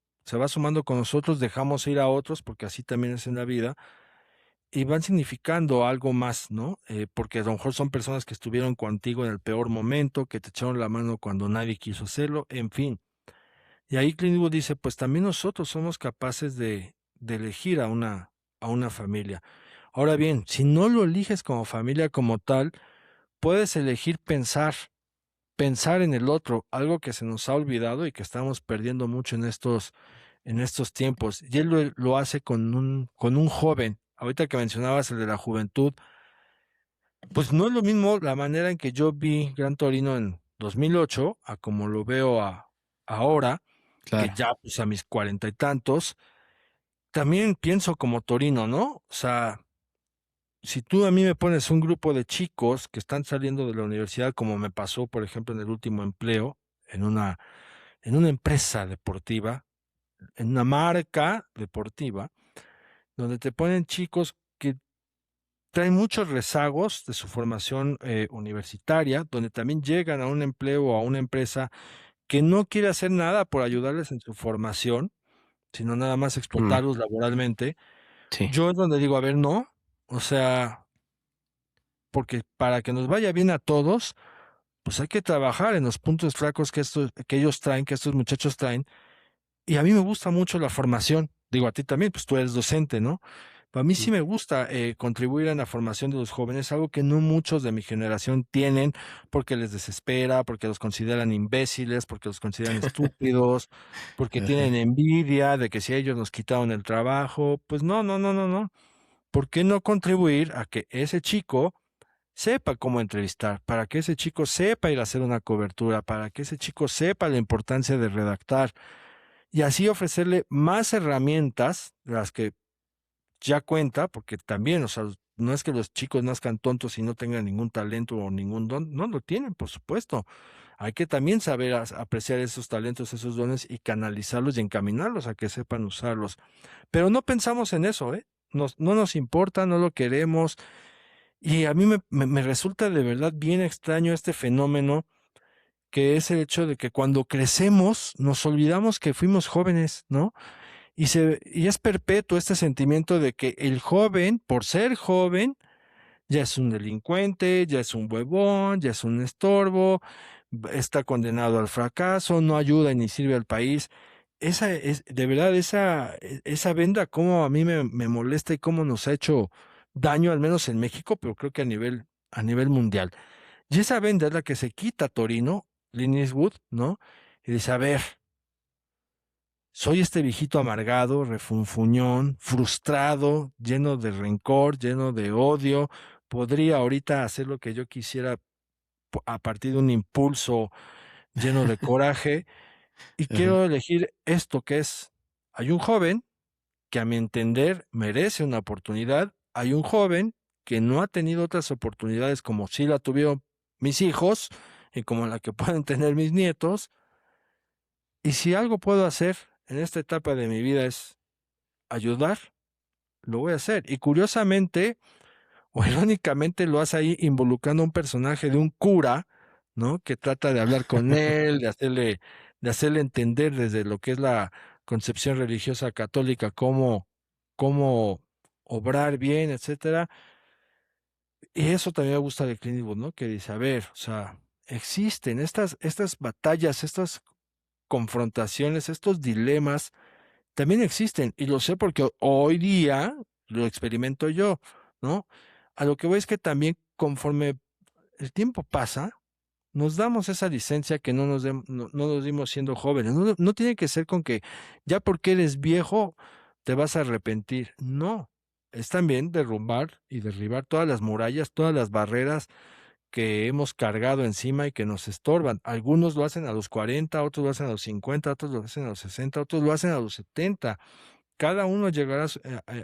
con nosotros, dejamos ir a otros, porque así también es en la vida, y van significando algo más, ¿no? Porque a lo mejor son personas que estuvieron contigo en el peor momento, que te echaron la mano cuando nadie quiso hacerlo, en fin. Y ahí Clint Eastwood dice, pues también nosotros somos capaces de elegir a una familia. Ahora bien, si no lo eliges como familia como tal, puedes elegir pensar en el otro, algo que se nos ha olvidado y que estamos perdiendo mucho en estos tiempos. Y él lo hace con un joven. Ahorita que mencionabas el de la juventud, pues no es lo mismo la manera en que yo vi Gran Torino en 2008 a como lo veo ahora, que Claro. ya pues a mis cuarenta y tantos. También pienso como Torino, ¿no? O sea, si tú a mí me pones un grupo de chicos que están saliendo de la universidad, como me pasó, por ejemplo, en el último empleo, en una empresa deportiva, en una marca deportiva, donde te ponen chicos que traen muchos rezagos de su formación universitaria, donde también llegan a un empleo o a una empresa que no quiere hacer nada por ayudarles en su formación, sino nada más Mm, explotarlos laboralmente. sí. Yo es donde digo, a ver, no, o sea, porque para que nos vaya bien a todos, pues hay que trabajar en los puntos flacos que ellos traen, que estos muchachos traen. Y a mí me gusta mucho la formación. Digo, a ti también, pues tú eres docente, ¿no? Pero a mí sí Mm. me gusta contribuir en la formación de los jóvenes, algo que no muchos de mi generación tienen, porque les desespera, porque los consideran imbéciles, porque los consideran estúpidos, porque tienen Ajá. envidia de que si ellos nos quitaron el trabajo, pues no, no, no, no, no. ¿Por qué no contribuir a que ese chico sepa cómo entrevistar, para que ese chico sepa ir a hacer una cobertura, para que ese chico sepa la importancia de redactar y así ofrecerle más herramientas de las que ya cuenta, porque también, o sea, no es que los chicos nazcan tontos y no tengan ningún talento o ningún don, no lo tienen, por supuesto. Hay que también saber apreciar esos talentos, esos dones y canalizarlos y encaminarlos a que sepan usarlos. Pero no pensamos en eso, ¿eh? No nos importa, no lo queremos. Y a mí me resulta de verdad bien extraño este fenómeno, que es el hecho de que cuando crecemos nos olvidamos que fuimos jóvenes, ¿no? Y es perpetuo este sentimiento de que el joven, por ser joven, ya es un delincuente, ya es un huevón, ya es un estorbo, está condenado al fracaso, no ayuda ni sirve al país. De verdad, esa venda, cómo a mí me molesta y cómo nos ha hecho daño, al menos en México, pero creo que a nivel mundial. Y esa venda es la que se quita Torino, Clint Eastwood, ¿no? Y dice, a ver, soy este viejito amargado, refunfuñón, frustrado, lleno de rencor, lleno de odio. Podría ahorita hacer lo que yo quisiera a partir de un impulso lleno de coraje. Y quiero elegir esto que es, hay un joven que a mi entender merece una oportunidad. Hay un joven que no ha tenido otras oportunidades como sí la tuvieron mis hijos y como la que pueden tener mis nietos. Y si algo puedo hacer en esta etapa de mi vida es ayudar, lo voy a hacer. Y curiosamente, o irónicamente, lo hace ahí involucrando a un personaje de un cura, ¿no? Que trata de hablar con él, de hacerle entender desde lo que es la concepción religiosa católica, cómo obrar bien, etcétera. Y eso también me gusta de Clint Eastwood, ¿no? Que dice, a ver, o sea, existen estas batallas, estas confrontaciones, estos dilemas también existen, y lo sé porque hoy día lo experimento yo, ¿no? A lo que voy es que también conforme el tiempo pasa, nos damos esa licencia que no nos dimos siendo jóvenes. No tiene que ser con que ya porque eres viejo te vas a arrepentir. No, es también derrumbar y derribar todas las murallas, todas las barreras que hemos cargado encima y que nos estorban. Algunos lo hacen a los 40, otros lo hacen a los 50, otros lo hacen a los 60, otros lo hacen a los 70. Cada uno llegará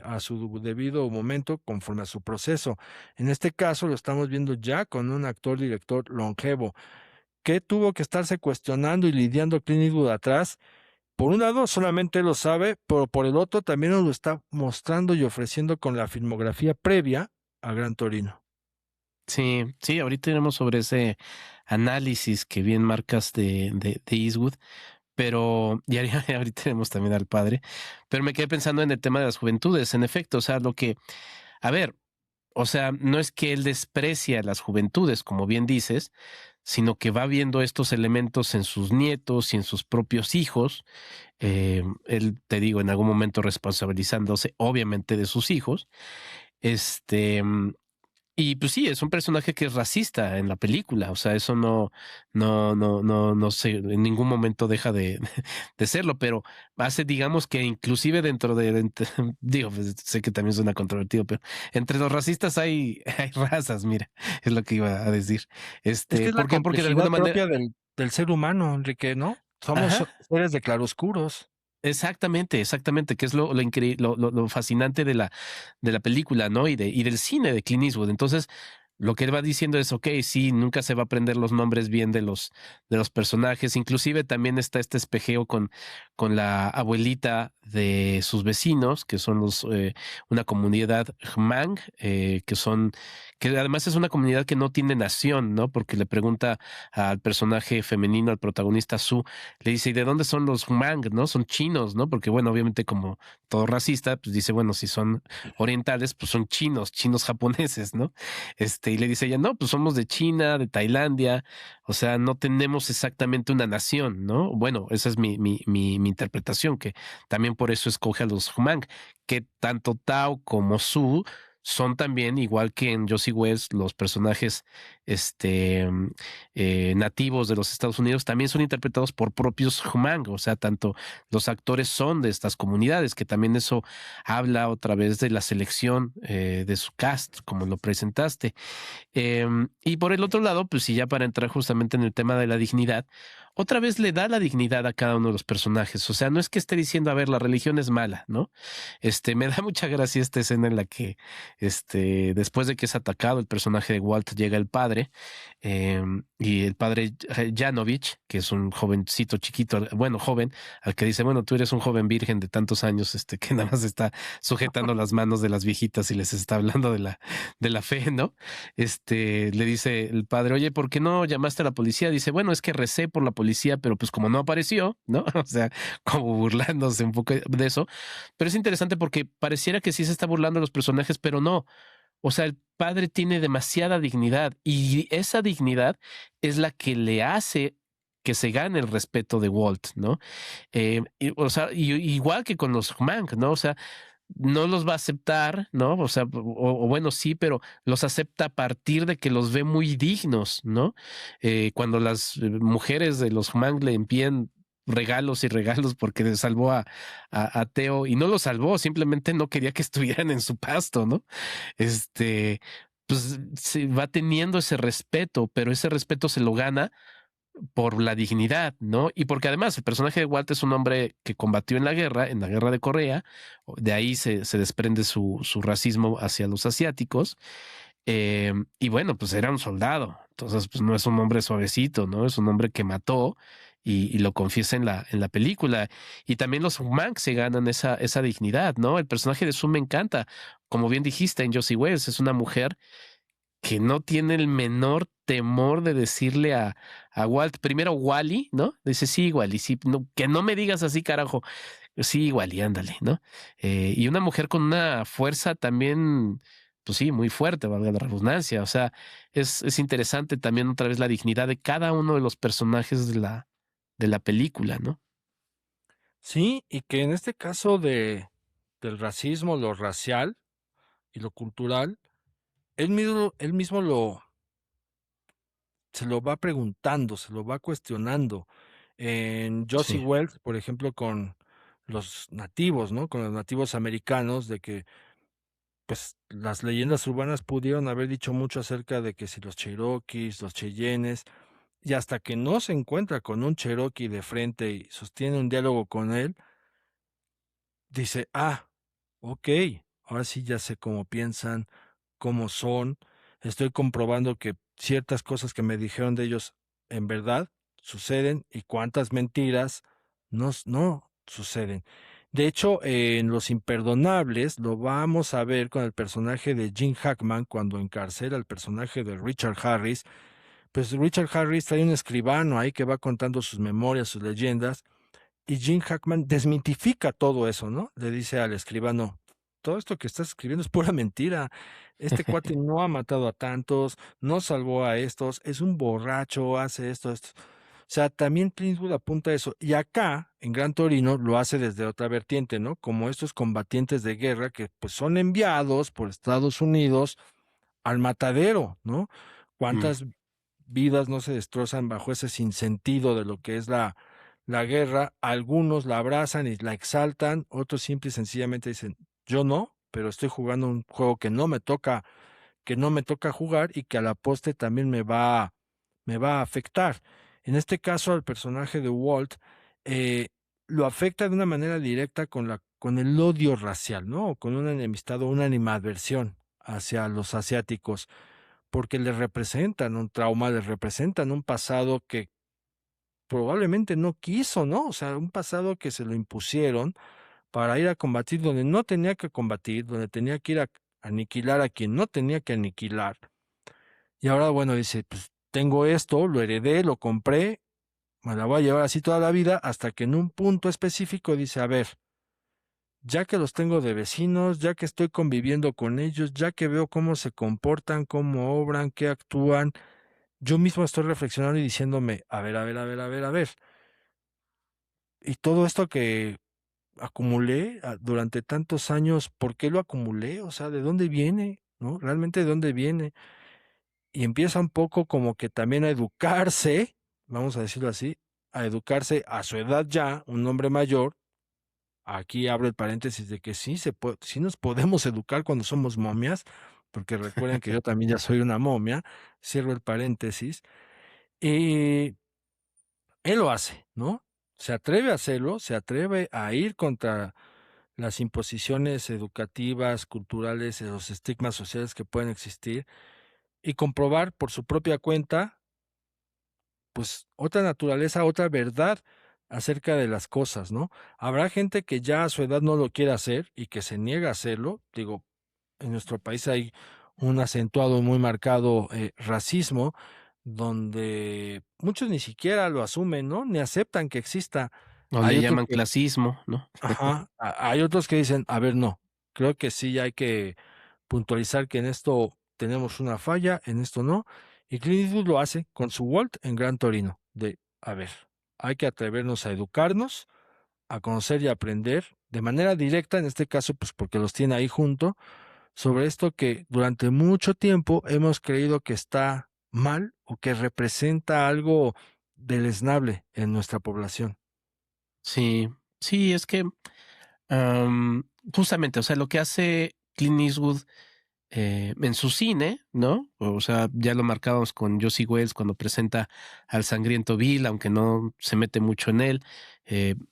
a su debido momento conforme a su proceso. En este caso lo estamos viendo ya con un actor-director longevo que tuvo que estarse cuestionando y lidiando Clint Eastwood atrás. Por un lado, solamente él lo sabe, pero por el otro también nos lo está mostrando y ofreciendo con la filmografía previa a Gran Torino. Sí, sí, ahorita iremos sobre ese análisis que bien marcas de Eastwood, pero y ahorita iremos también al padre, pero me quedé pensando en el tema de las juventudes, en efecto, o sea, a ver, o sea, no es que él desprecia a las juventudes, como bien dices, sino que va viendo estos elementos en sus nietos y en sus propios hijos, él, te digo, en algún momento responsabilizándose, obviamente, de sus hijos, este... Y pues sí, es un personaje que es racista en la película, o sea, eso no sé, en ningún momento deja de serlo, pero hace, digamos que inclusive digo, pues, sé que también suena controvertido, pero entre los racistas hay razas, mira, es lo que iba a decir. Es que es la ¿Por qué? Porque de complejidad alguna manera, propia del ser humano, Enrique, ¿no? Somos ajá. seres de claroscuros. Exactamente, que es lo fascinante de la película, ¿no? Y del cine de Clint Eastwood. Entonces, lo que él va diciendo es, ok, sí, nunca se va a aprender los nombres bien de los personajes. Inclusive también está este espejeo con la abuelita de sus vecinos, que son una comunidad Hmong, que además es una comunidad que no tiene nación, ¿no? Porque le pregunta al personaje femenino, al protagonista Su, le dice, ¿y de dónde son los Hmong, no? Son chinos, ¿no? Porque, bueno, obviamente como todo racista, pues dice, bueno, si son orientales, pues son chinos japoneses, ¿no? Y le dice ella, no, pues somos de China, de Tailandia, o sea, no tenemos exactamente una nación, ¿no? Bueno, esa es mi interpretación, que también por eso escoge a los Hmong, que tanto Tao como Su son también, igual que en Josie West, los personajes nativos de los Estados Unidos, también son interpretados por propios Hmong, o sea, tanto los actores son de estas comunidades, que también eso habla otra vez de la selección de su cast, como lo presentaste. Y por el otro lado, pues sí, ya para entrar justamente en el tema de la dignidad, otra vez le da la dignidad a cada uno de los personajes. O sea, no es que esté diciendo, a ver, la religión es mala, ¿no? Me da mucha gracia esta escena en la que, después de que es atacado el personaje de Walt, llega el padre, y el padre Janovich, que es un jovencito chiquito, bueno, joven, al que dice, bueno, tú eres un joven virgen de tantos años, que nada más está sujetando las manos de las viejitas y les está hablando de la fe, ¿no? Le dice el padre, oye, ¿por qué no llamaste a la policía? Dice, bueno, es que recé por la policía, pero pues como no apareció, ¿no? O sea, como burlándose un poco de eso. Pero es interesante porque pareciera que sí se está burlando de los personajes, pero no. O sea, el padre tiene demasiada dignidad y esa dignidad es la que le hace que se gane el respeto de Walt, ¿no? O sea, igual que con los Mank, ¿no? O sea, no los va a aceptar, ¿no? O sea, o bueno, sí, pero los acepta a partir de que los ve muy dignos, ¿no? Cuando las mujeres de los Hmong le envían regalos y regalos porque salvó a Theo y no lo salvó, simplemente no quería que estuvieran en su pasto, ¿no? Pues se va teniendo ese respeto, pero ese respeto se lo gana por la dignidad, ¿no? Y porque además el personaje de Walt es un hombre que combatió en la guerra de Corea, de ahí se desprende su racismo hacia los asiáticos, y bueno, pues era un soldado, entonces pues no es un hombre suavecito, ¿no? Es un hombre que mató y lo confiesa en la película. Y también los Manx se ganan esa dignidad, ¿no? El personaje de Sue me encanta, como bien dijiste en Josie Wales, es una mujer que no tiene el menor temor de decirle a Walt, primero Wally, ¿no? Dice, sí, Wally, sí, no, que no me digas así, carajo. Sí, Wally, ándale, ¿no? Y una mujer con una fuerza también, pues sí, muy fuerte, valga la redundancia. O sea, es interesante también otra vez la dignidad de cada uno de los personajes de la película, ¿no? Sí, y que en este caso del racismo, lo racial y lo cultural, él mismo se lo va preguntando, se lo va cuestionando. En Josie Sí. Wells, por ejemplo, con los nativos, ¿no? Con los nativos americanos, de que pues las leyendas urbanas pudieron haber dicho mucho acerca de que si los Cherokees, los Cheyennes, y hasta que no se encuentra con un Cherokee de frente y sostiene un diálogo con él, dice, ah, ok, ahora sí ya sé cómo piensan, cómo son, estoy comprobando que ciertas cosas que me dijeron de ellos en verdad suceden y cuántas mentiras no suceden. De hecho, en Los Imperdonables lo vamos a ver con el personaje de Gene Hackman cuando encarcela al personaje de Richard Harris. Pues Richard Harris trae un escribano ahí que va contando sus memorias, sus leyendas, y Gene Hackman desmitifica todo eso, ¿no? Le dice al escribano, todo esto que estás escribiendo es pura mentira. Este cuate no ha matado a tantos, no salvó a estos, es un borracho, hace esto. O sea, también Clint Eastwood apunta a eso. Y acá, en Gran Torino, lo hace desde otra vertiente, ¿no? Como estos combatientes de guerra que pues son enviados por Estados Unidos al matadero, ¿no? Mm. ¿Cuántas vidas no se destrozan bajo ese sinsentido de lo que es la guerra? Algunos la abrazan y la exaltan, otros simple y sencillamente dicen, yo no, pero estoy jugando un juego que no me toca jugar y que a la poste también me va a afectar. En este caso, al personaje de Walt, eh, lo afecta de una manera directa con el odio racial, ¿no? O con una enemistad o una animadversión hacia los asiáticos, porque les representan un trauma, les representan un pasado que probablemente no quiso, ¿no? O sea, un pasado que se lo impusieron para ir a combatir donde no tenía que combatir, donde tenía que ir a aniquilar a quien no tenía que aniquilar. Y ahora, bueno, dice, pues tengo esto, lo heredé, lo compré, me la voy a llevar así toda la vida, hasta que en un punto específico dice, a ver, ya que los tengo de vecinos, ya que estoy conviviendo con ellos, ya que veo cómo se comportan, cómo obran, qué actúan, yo mismo estoy reflexionando y diciéndome, a ver, a ver, a ver, a ver, a ver. Y todo esto que acumulé durante tantos años, ¿por qué lo acumulé? O sea, ¿de dónde viene? ¿No? ¿Realmente de dónde viene? y empieza un poco como que también a educarse, vamos a decirlo así, a educarse a su edad ya, un hombre mayor. Aquí abro el paréntesis de que sí, sí nos podemos educar cuando somos momias, porque recuerden que yo también ya soy una momia, cierro el paréntesis, y él lo hace, ¿no? Se atreve a hacerlo, se atreve a ir contra las imposiciones educativas, culturales, los estigmas sociales que pueden existir y comprobar por su propia cuenta, pues, otra naturaleza, otra verdad acerca de las cosas, ¿no? Habrá gente que ya a su edad no lo quiere hacer y que se niega a hacerlo. Digo, en nuestro país hay un acentuado, muy marcado racismo, donde muchos ni siquiera lo asumen, ¿no? Ni aceptan que exista. O Hay le otros llaman que, clasismo, ¿no? ajá, hay otros que dicen, a ver, no, creo que sí hay que puntualizar que en esto tenemos una falla, en esto no. Y Clint Eastwood lo hace con su Walt en Gran Torino, de, a ver, hay que atrevernos a educarnos, a conocer y aprender de manera directa, en este caso, pues porque los tiene ahí junto, sobre esto que durante mucho tiempo hemos creído que está mal o que representa algo deleznable en nuestra población. Sí, sí, es que am, justamente, o sea, lo que hace Clint Eastwood en su cine, ¿no? O sea, ya lo marcábamos con Josie Wells cuando presenta al sangriento Bill, aunque no se mete mucho en él.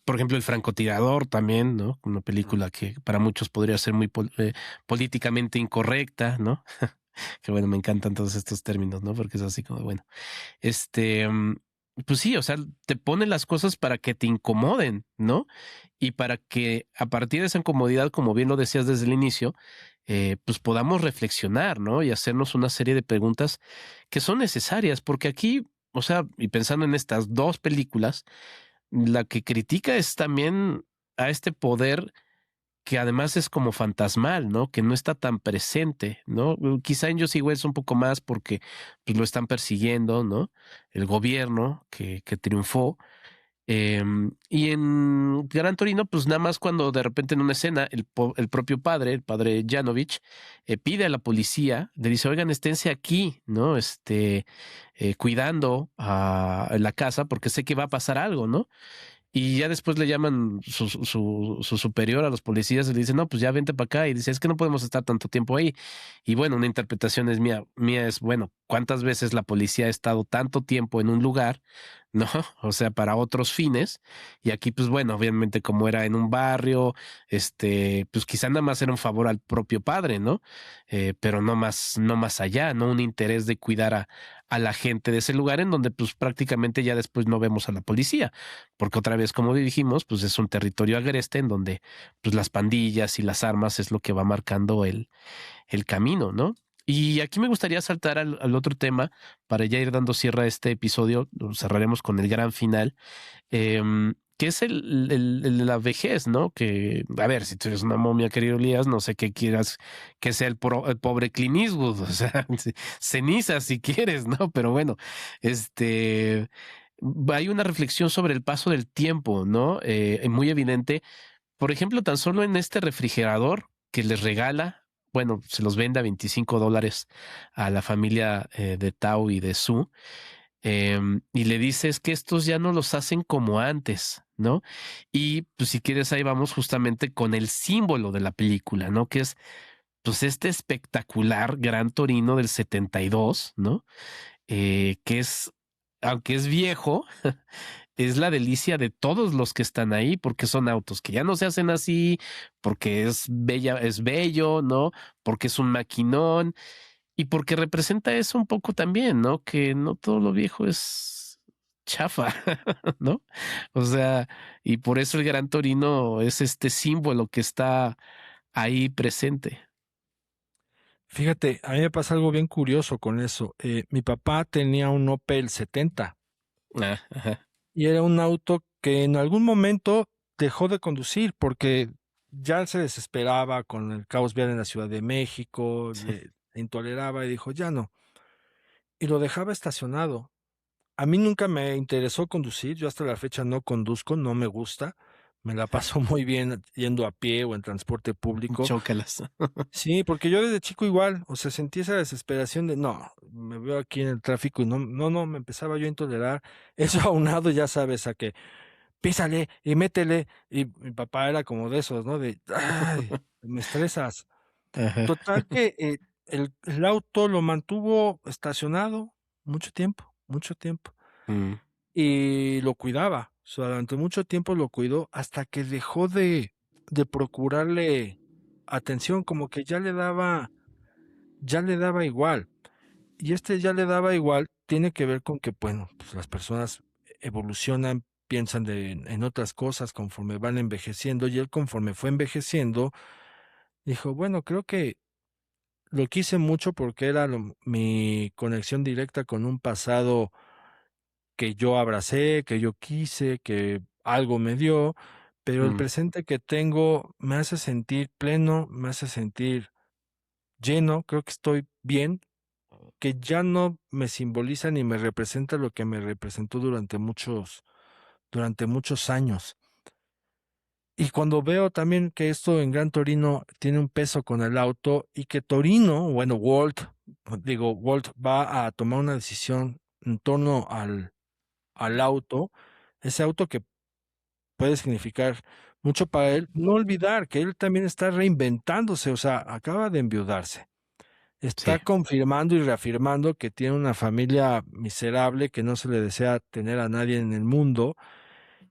Por ejemplo, El francotirador también, ¿no? Una película que para muchos podría ser muy políticamente incorrecta, ¿no? Que bueno, me encantan todos estos términos, ¿no? Porque es así como, bueno, este, pues sí, o sea, te pone las cosas para que te incomoden, ¿no? Y para que a partir de esa incomodidad, como bien lo decías desde el inicio, pues podamos reflexionar, ¿no? Y hacernos una serie de preguntas que son necesarias, porque aquí, o sea, y pensando en estas dos películas, la que critica es también a este poder que además es como fantasmal, ¿no? Que no está tan presente, ¿no? Quizá en Josie Wells un poco más porque pues, lo están persiguiendo, ¿no? El gobierno que triunfó. Y en Gran Torino, pues nada más cuando de repente en una escena el propio padre, el padre Janovich, pide a la policía, le dice, oigan, esténse aquí, ¿no? Cuidando a la casa porque sé que va a pasar algo, ¿no? Y ya después le llaman su superior a los policías y le dicen, no, pues ya vente para acá. Y dice, es que no podemos estar tanto tiempo ahí. Y bueno, una interpretación es mía es, bueno, ¿cuántas veces la policía ha estado tanto tiempo en un lugar, no? O sea, para otros fines. Y aquí, pues bueno, obviamente como era en un barrio, pues quizá nada más era un favor al propio padre, ¿no? Pero no más allá, ¿no? Un interés de cuidar a la gente de ese lugar en donde pues prácticamente ya después no vemos a la policía porque otra vez, como dijimos, pues es un territorio agreste en donde pues las pandillas y las armas es lo que va marcando el camino, ¿no? Y aquí me gustaría saltar al otro tema para ya ir dando cierre a este episodio, lo cerraremos con el gran final, que es el de la vejez, ¿no? Que, a ver, si tú eres una momia, querido Elías, no sé qué quieras que sea el pobre Clint Eastwood, o sea, ceniza si quieres, ¿no? Pero bueno, este hay una reflexión sobre el paso del tiempo, ¿no? Muy evidente. Por ejemplo, tan solo en este refrigerador que les regala, bueno, se los vende a $25 a la familia de Tao y de Sue, y le dices que estos ya no los hacen como antes, ¿no? Y pues si quieres ahí vamos justamente con el símbolo de la película, ¿no? Que es pues este espectacular Gran Torino del 72, ¿no? Que es, aunque es viejo, es la delicia de todos los que están ahí, porque son autos que ya no se hacen así, porque es bella, es bello, ¿no? Porque es un maquinón y porque representa eso un poco también, ¿no? Que no todo lo viejo es chafa, ¿no? O sea, y por eso el Gran Torino es este símbolo que está ahí presente. Fíjate, a mí me pasa algo bien curioso con eso. Mi papá tenía un Opel 70 Ah, ajá. y era un auto que en algún momento dejó de conducir porque ya se desesperaba con el caos vial en la Ciudad de México, Sí. le intoleraba y dijo, ya no. Y lo dejaba estacionado. A mí nunca me interesó conducir, yo hasta la fecha no conduzco, no me gusta, Me la paso muy bien yendo a pie o en transporte público. Chócalas. Sí, porque yo desde chico igual, o sea, sentí esa desesperación de, no, me veo aquí en el tráfico y no, me empezaba yo a intolerar. Eso aunado, ya sabes, a que písale y métele. Y mi papá era como de esos, ¿no? De, ay, me estresas. Ajá. Total que el auto lo mantuvo estacionado mucho tiempo. Mm, Y lo cuidaba. O sea, durante mucho tiempo lo cuidó hasta que dejó de procurarle atención, como que ya le daba igual. Y ya le daba igual, tiene que ver con que, bueno, pues las personas evolucionan, piensan en otras cosas conforme van envejeciendo, y él conforme fue envejeciendo, dijo, bueno, creo que lo quise mucho porque era mi conexión directa con un pasado que yo abracé, que yo quise, que algo me dio, pero el mm, presente que tengo me hace sentir pleno, me hace sentir lleno, creo que estoy bien, que ya no me simboliza ni me representa lo que me representó durante muchos años. Y cuando veo también que esto en Gran Torino tiene un peso con el auto y que Torino, bueno, Walt va a tomar una decisión en torno al auto, ese auto que puede significar mucho para él, no olvidar que él también está reinventándose, o sea, acaba de enviudarse. Está sí. confirmando y reafirmando que tiene una familia miserable, que no se le desea tener a nadie en el mundo,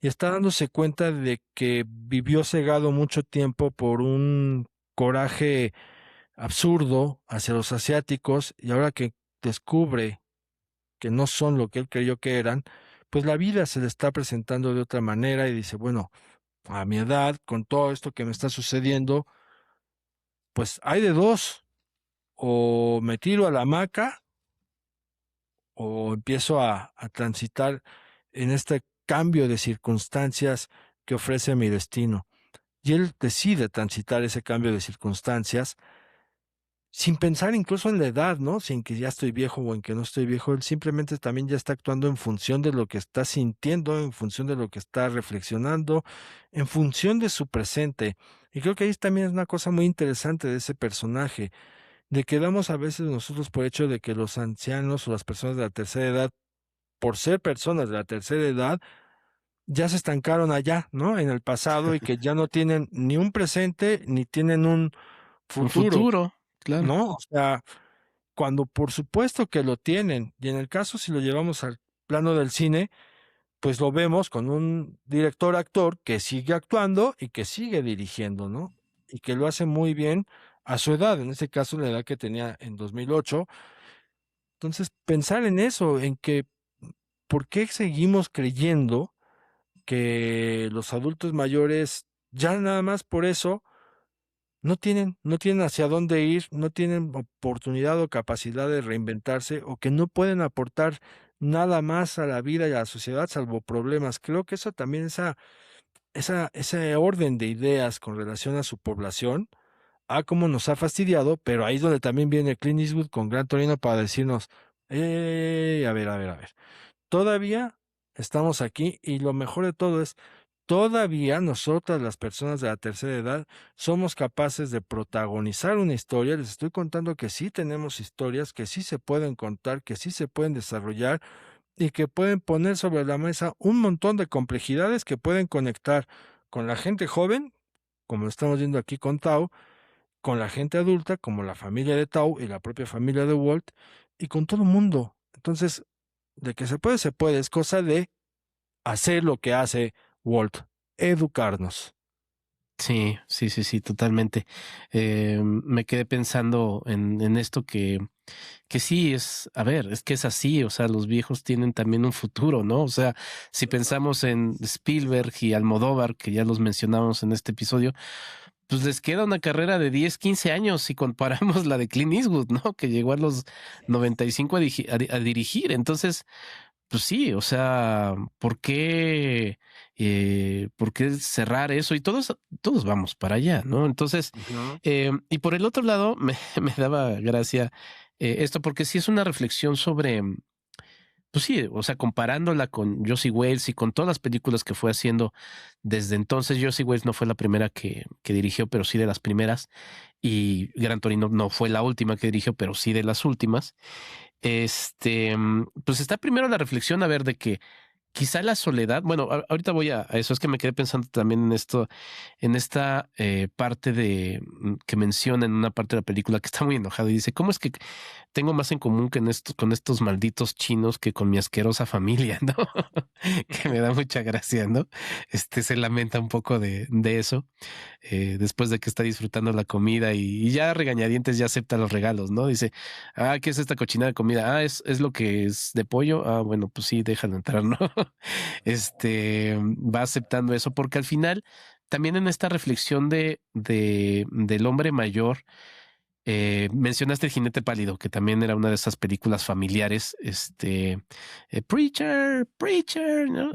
y está dándose cuenta de que vivió cegado mucho tiempo por un coraje absurdo hacia los asiáticos, y ahora que descubre que no son lo que él creyó que eran, pues la vida se le está presentando de otra manera y dice, bueno, a mi edad, con todo esto que me está sucediendo, pues hay de dos, o me tiro a la hamaca o empiezo a transitar en este cambio de circunstancias que ofrece mi destino. Y él decide transitar ese cambio de circunstancias sin pensar incluso en la edad, ¿no? Sin que ya estoy viejo o en que no estoy viejo. Él simplemente también ya está actuando en función de lo que está sintiendo, en función de lo que está reflexionando, en función de su presente. Y creo que ahí también es una cosa muy interesante de ese personaje, de que damos a veces nosotros por hecho de que los ancianos o las personas de la tercera edad, por ser personas de la tercera edad, ya se estancaron allá, ¿no? En el pasado y que ya no tienen ni un presente ni tienen un Un futuro, futuro, claro. ¿no? O sea, cuando por supuesto que lo tienen, y en el caso si lo llevamos al plano del cine, pues lo vemos con un director-actor que sigue actuando y que sigue dirigiendo, ¿no? Y que lo hace muy bien a su edad, en este caso la edad que tenía en 2008. Entonces, pensar en eso, en que, ¿por qué seguimos creyendo que los adultos mayores ya nada más por eso no tienen hacia dónde ir, no tienen oportunidad o capacidad de reinventarse o que no pueden aportar nada más a la vida y a la sociedad salvo problemas? Creo que eso también, ese orden de ideas con relación a su población, cómo nos ha fastidiado, pero ahí es donde también viene Clint Eastwood con Gran Torino para decirnos, a ver, a ver, a ver. Todavía estamos aquí y lo mejor de todo es, todavía nosotras, las personas de la tercera edad, somos capaces de protagonizar una historia. Les estoy contando que sí tenemos historias, que sí se pueden contar, que sí se pueden desarrollar y que pueden poner sobre la mesa un montón de complejidades que pueden conectar con la gente joven, como lo estamos viendo aquí con Tao, con la gente adulta, como la familia de Tao y la propia familia de Walt, y con todo el mundo. Entonces, de que se puede, es cosa de hacer lo que hace Walt, educarnos. Sí, totalmente. Me quedé pensando en esto que sí es, a ver, es que es así, o sea, los viejos tienen también un futuro, ¿no? O sea, si pensamos en Spielberg y Almodóvar, que ya los mencionábamos en este episodio, pues les queda una carrera de 10, 15 años si comparamos la de Clint Eastwood, ¿no? Que llegó a los 95 a dirigir. Entonces, pues sí, o sea, ¿por qué cerrar eso? Y todos vamos para allá, ¿no? Entonces, Ujú. y por el otro lado, me daba gracia esto, porque sí es una reflexión sobre pues sí, o sea, comparándola con Josie Wales y con todas las películas que fue haciendo desde entonces. Josie Wales no fue la primera que dirigió, pero sí de las primeras. Y Gran Torino no fue la última que dirigió, pero sí de las últimas. Pues está primero la reflexión, a ver, de que quizá la soledad, bueno, ahorita voy a eso, es que me quedé pensando también en esto, en esta parte de que menciona en una parte de la película que está muy enojado y dice, ¿cómo es que tengo más en común que con estos malditos chinos que con mi asquerosa familia, ¿no? Que me da mucha gracia, ¿no? Se lamenta un poco de eso, después de que está disfrutando la comida y ya a regañadientes ya acepta los regalos, ¿no? Dice, ¿qué es esta cochinada de comida? Es lo que es de pollo. Bueno, pues sí, déjalo entrar, ¿no? Va aceptando eso porque al final, también en esta reflexión del hombre mayor, mencionaste El Jinete Pálido, que también era una de esas películas familiares, Preacher, Preacher, ¿no?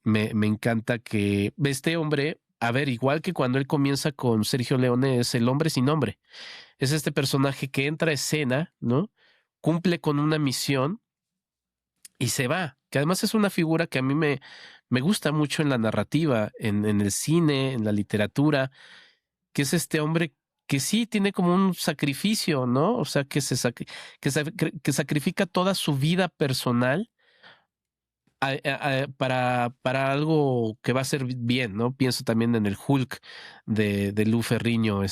Me encanta que este hombre, a ver, igual que cuando él comienza con Sergio Leone, es el hombre sin nombre. Es este personaje que entra a escena, ¿no? Cumple con una misión y se va, que además es una figura que a mí me gusta mucho en la narrativa, en el cine, en la literatura, que es este hombre que sí tiene como un sacrificio, ¿no? O sea, que sacrifica toda su vida personal para algo que va a ser bien, ¿no? Pienso también en el Hulk de Lou Ferrigno,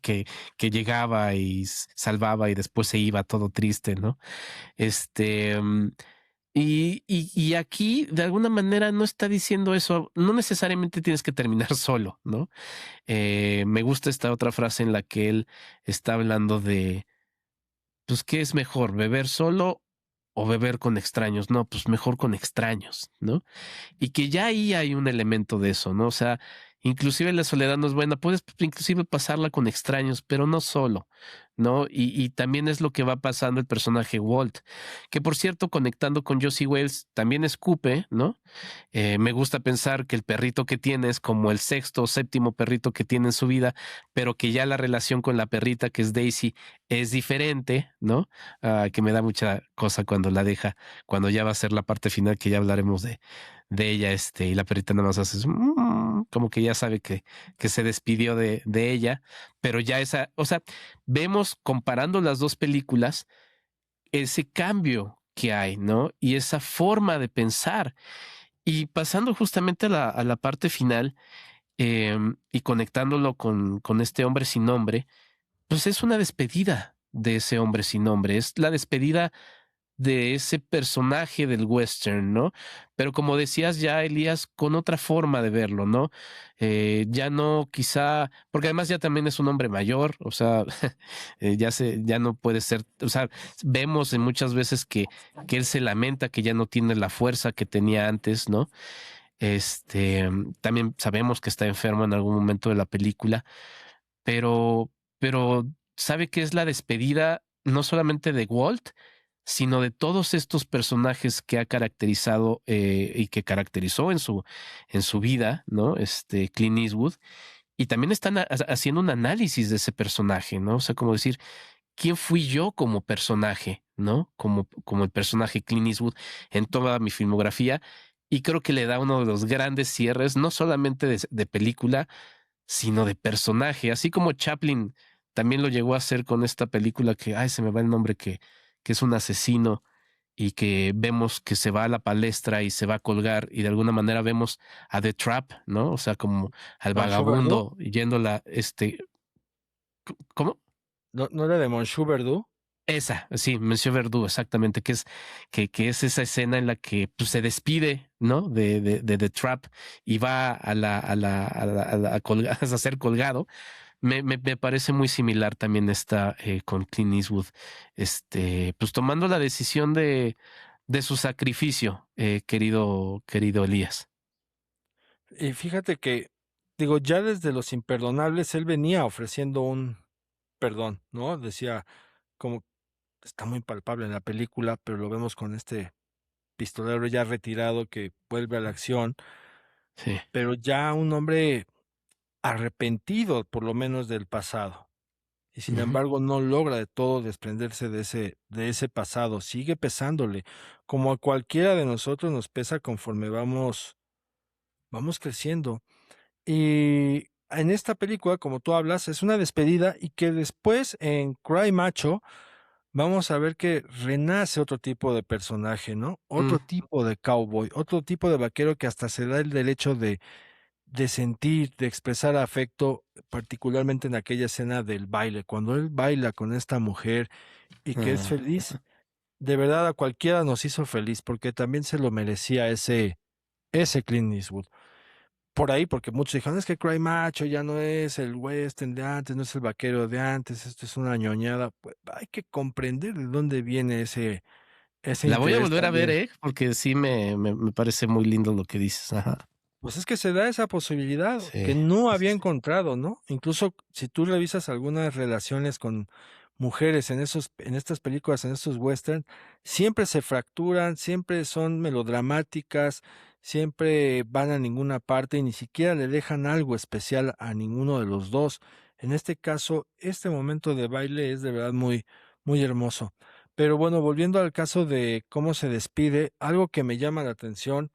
que llegaba y salvaba y después se iba todo triste, ¿no? Este, mm, y aquí, de alguna manera, no está diciendo eso. No necesariamente tienes que terminar solo, ¿no? Me gusta esta otra frase en la que él está hablando de, pues, ¿qué es mejor, beber solo o beber con extraños? No, pues mejor con extraños, ¿no? Y que ya ahí hay un elemento de eso, ¿no? O sea, inclusive la soledad no es buena, puedes inclusive pasarla con extraños, pero no solo, ¿no? Y también es lo que va pasando el personaje Walt, que por cierto, conectando con Josie Wales, también escupe, ¿no? Me gusta pensar que el perrito que tiene es como el sexto o séptimo perrito que tiene en su vida, pero que ya la relación con la perrita, que es Daisy, es diferente, ¿no? Que me da mucha cosa cuando la deja, cuando ya va a ser la parte final, que ya hablaremos de ella, y la perrita nada más hace como que ya sabe que se despidió de ella, pero ya o sea, vemos comparando las dos películas ese cambio que hay, ¿no? Y esa forma de pensar. Y pasando justamente a la parte final, y conectándolo con este hombre sin nombre, pues es una despedida de ese hombre sin nombre, es la despedida de ese personaje del western, ¿no? Pero como decías ya, Elías, con otra forma de verlo, ¿no? Ya no quizá, porque además ya también es un hombre mayor, o sea, ya no puede ser, o sea, vemos en muchas veces que él se lamenta que ya no tiene la fuerza que tenía antes, ¿no? También sabemos que está enfermo en algún momento de la película, pero sabe que es la despedida no solamente de Walt, sino de todos estos personajes que ha caracterizado, y que caracterizó en su vida, ¿no? Clint Eastwood. Y también están haciendo un análisis de ese personaje, ¿no? O sea, como decir, ¿quién fui yo como personaje, ¿no? Como el personaje Clint Eastwood en toda mi filmografía. Y creo que le da uno de los grandes cierres, no solamente de película, sino de personaje, así como Chaplin también lo llegó a hacer con esta película que, ay, se me va el nombre, que es un asesino y que vemos que se va a la palestra y se va a colgar y de alguna manera vemos a The Trap, ¿no? O sea, como al vagabundo yéndola, ¿cómo? ¿No era de Monsieur Verdoux? Esa, sí, Monsieur Verdoux, exactamente, que es esa escena en la que pues, se despide, ¿no? De The Trap y va a ser colgado. Me parece muy similar también esta, con Clint Eastwood, pues tomando la decisión de su sacrificio, querido Elías. Y fíjate que, digo, ya desde Los Imperdonables él venía ofreciendo un perdón, ¿no? Decía, como está muy palpable en la película, pero lo vemos con este pistolero ya retirado que vuelve a la acción, Sí. pero ya un hombre arrepentido, por lo menos del pasado. y sin embargo no logra de todo desprenderse de ese pasado, sigue pesándole, como a cualquiera de nosotros nos pesa conforme vamos creciendo. Y en esta película, como tú hablas, es una despedida y que después en Cry Macho vamos a ver que renace otro tipo de personaje, ¿no? Otro tipo de cowboy, otro tipo de vaquero que hasta se da el derecho de sentir, de expresar afecto, particularmente en aquella escena del baile, cuando él baila con esta mujer y que es feliz, de verdad a cualquiera nos hizo feliz, porque también se lo merecía ese Clint Eastwood. Por ahí, porque muchos dijeron, es que Cry Macho ya no es el western de antes, no es el vaquero de antes, esto es una ñoñada. Pues hay que comprender de dónde viene ese La voy a interés volver a ver, también. porque sí me parece muy lindo lo que dices. Ajá. Pues es que se da esa posibilidad Sí, que no sí, había sí. encontrado, ¿no? Incluso si tú revisas algunas relaciones con mujeres en estas películas, en estos western, siempre se fracturan, siempre son melodramáticas, siempre van a ninguna parte y ni siquiera le dejan algo especial a ninguno de los dos. En este caso, este momento de baile es de verdad muy, muy hermoso. Pero bueno, volviendo al caso de cómo se despide, algo que me llama la atención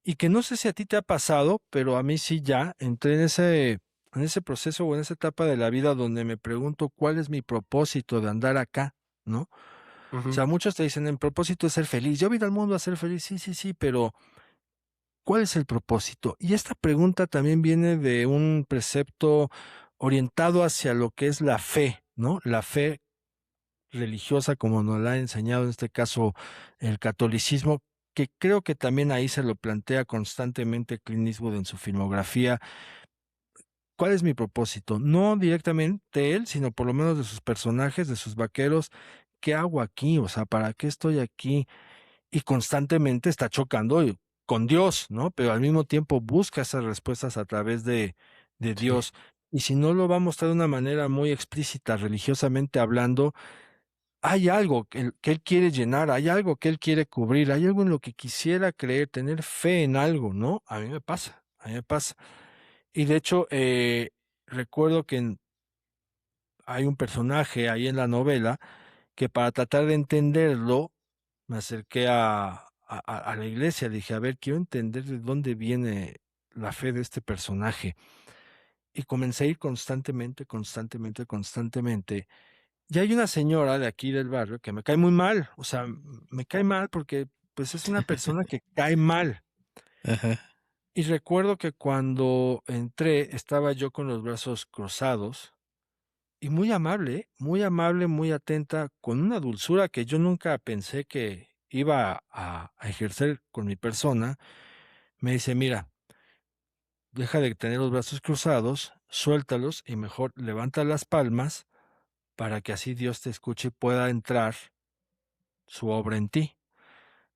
y que no sé si a ti te ha pasado, pero a mí sí ya entré en ese proceso o en esa etapa de la vida donde me pregunto cuál es mi propósito de andar acá, ¿no? O Ujú. sea, muchos te dicen, el propósito es ser feliz. Yo vine al mundo a ser feliz, sí, sí, sí, pero ¿cuál es el propósito? Y esta pregunta también viene de un precepto orientado hacia lo que es la fe, ¿no? La fe religiosa como nos la ha enseñado en este caso el catolicismo, que creo que también ahí se lo plantea constantemente Clint Eastwood en su filmografía. ¿Cuál es mi propósito? No directamente él, sino por lo menos de sus personajes, de sus vaqueros. ¿Qué hago aquí? O sea, ¿para qué estoy aquí? Y constantemente está chocando con Dios, ¿no? Pero al mismo tiempo busca esas respuestas a través de Sí. Dios. Y si no lo va a mostrar de una manera muy explícita, religiosamente hablando, hay algo que él quiere llenar, hay algo que él quiere cubrir, hay algo en lo que quisiera creer, tener fe en algo, ¿no? A mí me pasa, a mí me pasa. Y de hecho, recuerdo que hay un personaje ahí en la novela que para tratar de entenderlo, me acerqué a la iglesia, dije, a ver, quiero entender de dónde viene la fe de este personaje. Y comencé a ir constantemente, constantemente, constantemente. Y hay una señora de aquí del barrio que me cae muy mal, o sea, me cae mal porque pues es una persona que cae mal. Ajá. Y recuerdo que cuando entré estaba yo con los brazos cruzados y muy amable, muy atenta, con una dulzura que yo nunca pensé que iba a ejercer con mi persona. Me dice, mira, deja de tener los brazos cruzados, suéltalos y mejor levanta las palmas para que así Dios te escuche y pueda entrar su obra en ti.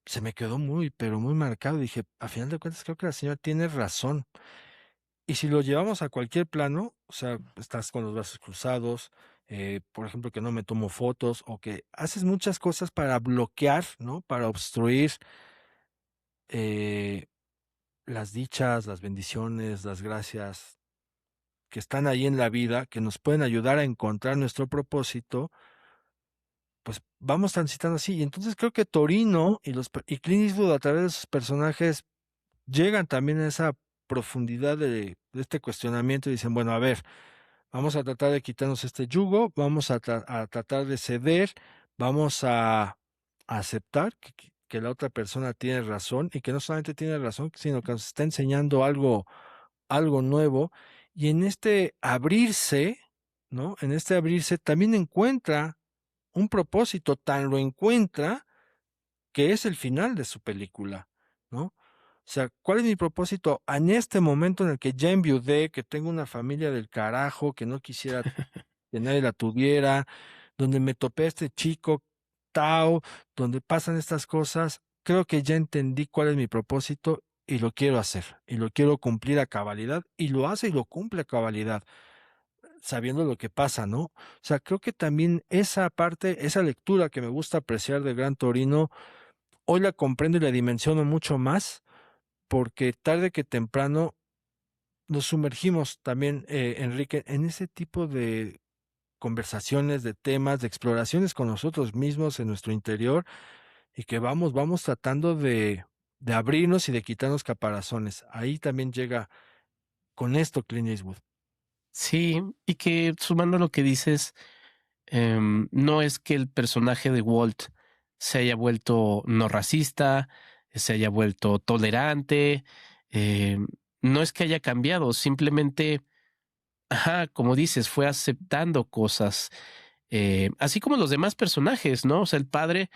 Se me quedó muy, pero muy marcado. Dije, a final de cuentas, creo que la señora tiene razón. Y si lo llevamos a cualquier plano, o sea, estás con los brazos cruzados, por ejemplo, que no me tomo fotos o que haces muchas cosas para bloquear, ¿no? Para obstruir eh, las dichas, las bendiciones, las gracias que están ahí en la vida, que nos pueden ayudar a encontrar nuestro propósito, pues vamos transitando así. Y entonces creo que Torino y Clint Eastwood a través de sus personajes llegan también a esa profundidad de este cuestionamiento y dicen, bueno, a ver, vamos a tratar de quitarnos este yugo, vamos a tratar de ceder, vamos a aceptar que la otra persona tiene razón y que no solamente tiene razón, sino que nos está enseñando algo nuevo. Y en este abrirse, ¿no? En este abrirse también encuentra un propósito, tan lo encuentra que es el final de su película, ¿no? O sea, ¿cuál es mi propósito en este momento en el que ya enviudé, que tengo una familia del carajo, que no quisiera que nadie la tuviera, donde me topé a este chico, Tao, donde pasan estas cosas? Creo que ya entendí cuál es mi propósito y lo quiero hacer, y lo quiero cumplir a cabalidad, y lo hace y lo cumple a cabalidad, sabiendo lo que pasa, ¿no? O sea, creo que también esa parte, esa lectura que me gusta apreciar de Gran Torino, hoy la comprendo y la dimensiono mucho más porque tarde que temprano nos sumergimos también, Enrique, en ese tipo de conversaciones, de temas, de exploraciones con nosotros mismos en nuestro interior y que vamos tratando de abrirnos y de quitarnos caparazones. Ahí también llega con esto Clint Eastwood. Sí, y que sumando lo que dices, no es que el personaje de Walt se haya vuelto no racista, se haya vuelto tolerante, no es que haya cambiado, simplemente, ajá, como dices, fue aceptando cosas, así como los demás personajes, ¿no? O sea, el padre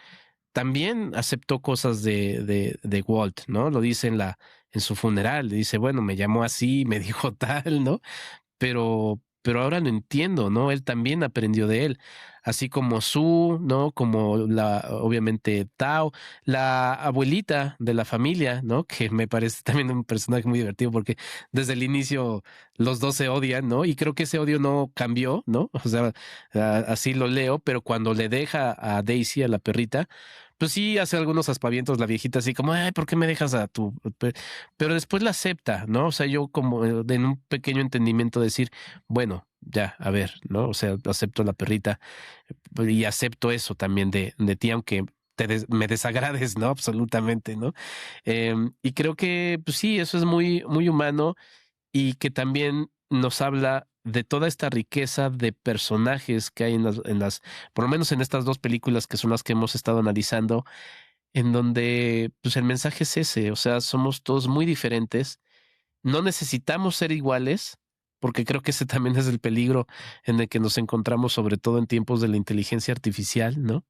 también aceptó cosas de Walt, ¿no? Lo dice en su funeral, le dice, bueno, me llamó así, me dijo tal, ¿no? Pero ahora lo entiendo, ¿no? Él también aprendió de él, así como Su, ¿no? Como obviamente Tao, la abuelita de la familia, ¿no? Que me parece también un personaje muy divertido porque desde el inicio los dos se odian, ¿no? Y creo que ese odio no cambió, ¿no? O sea, así lo leo, pero cuando le deja a Daisy, a la perrita, pues sí hace algunos aspavientos la viejita así como, ay, ¿por qué me dejas a tu...? Pero después la acepta, ¿no? O sea, yo como en un pequeño entendimiento decir, bueno, ya, a ver, ¿no? O sea, acepto la perrita y acepto eso también de ti, aunque me desagrades, ¿no? Absolutamente, ¿no? Y creo que, pues sí, eso es muy, muy humano y que también nos habla de toda esta riqueza de personajes que hay por lo menos en estas dos películas que son las que hemos estado analizando, en donde pues el mensaje es ese, o sea, somos todos muy diferentes, no necesitamos ser iguales, porque creo que ese también es el peligro en el que nos encontramos, sobre todo en tiempos de la inteligencia artificial, ¿no?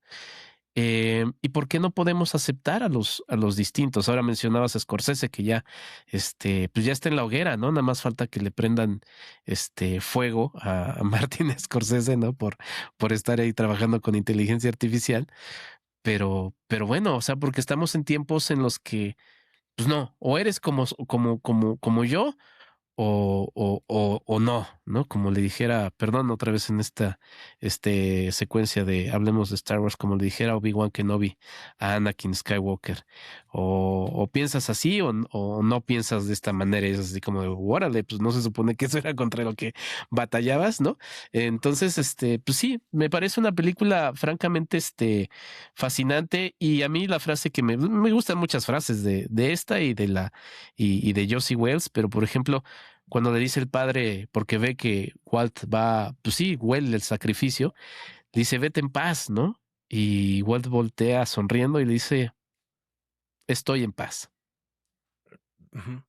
¿Y por qué no podemos aceptar a los distintos? Ahora mencionabas a Scorsese que ya, pues ya está en la hoguera, ¿no? Nada más falta que le prendan fuego a Martin Scorsese, ¿no? Por estar ahí trabajando con inteligencia artificial. Pero bueno, o sea, porque estamos en tiempos en los que, pues no, o eres como yo, o no, ¿no? Como le dijera, perdón, otra vez en esta secuencia de Hablemos de Star Wars, como le dijera Obi-Wan Kenobi a Anakin Skywalker, o piensas así o no piensas de esta manera, es así como de, órale, pues no se supone que eso era contra lo que batallabas, ¿no? Entonces, pues sí, me parece una película francamente, fascinante, y a mí la frase que me gustan muchas frases de esta y de y de Josie Wells, pero por ejemplo, cuando le dice el padre, porque ve que Walt va, pues sí, huele el sacrificio, dice, vete en paz, ¿no? Y Walt voltea sonriendo y le dice, estoy en paz. Ujú.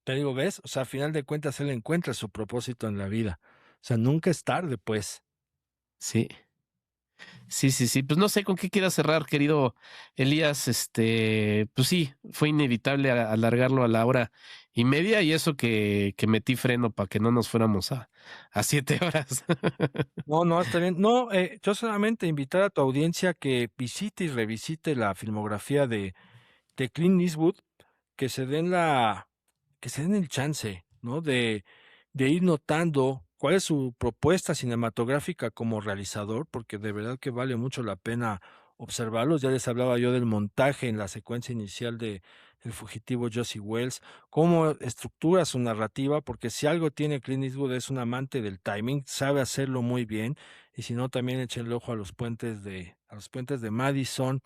Te digo, ¿ves? O sea, a final de cuentas él encuentra su propósito en la vida. O sea, nunca es tarde, pues. Sí. Sí, sí, sí. Pues no sé con qué quieras cerrar, querido Elías. Pues sí, fue inevitable alargarlo a la hora y media, y eso que metí freno para que no nos fuéramos a 7 horas. No, no, está bien. No, yo solamente invitar a tu audiencia que visite y revisite la filmografía de Clint Eastwood, que se den que se den el chance, ¿no? De ir notando cuál es su propuesta cinematográfica como realizador, porque de verdad que vale mucho la pena observarlos. Ya les hablaba yo del montaje en la secuencia inicial de El fugitivo Josie Wells, cómo estructura su narrativa, porque si algo tiene Clint Eastwood es un amante del timing, sabe hacerlo muy bien, y si no también echen el ojo a a los puentes de Madison.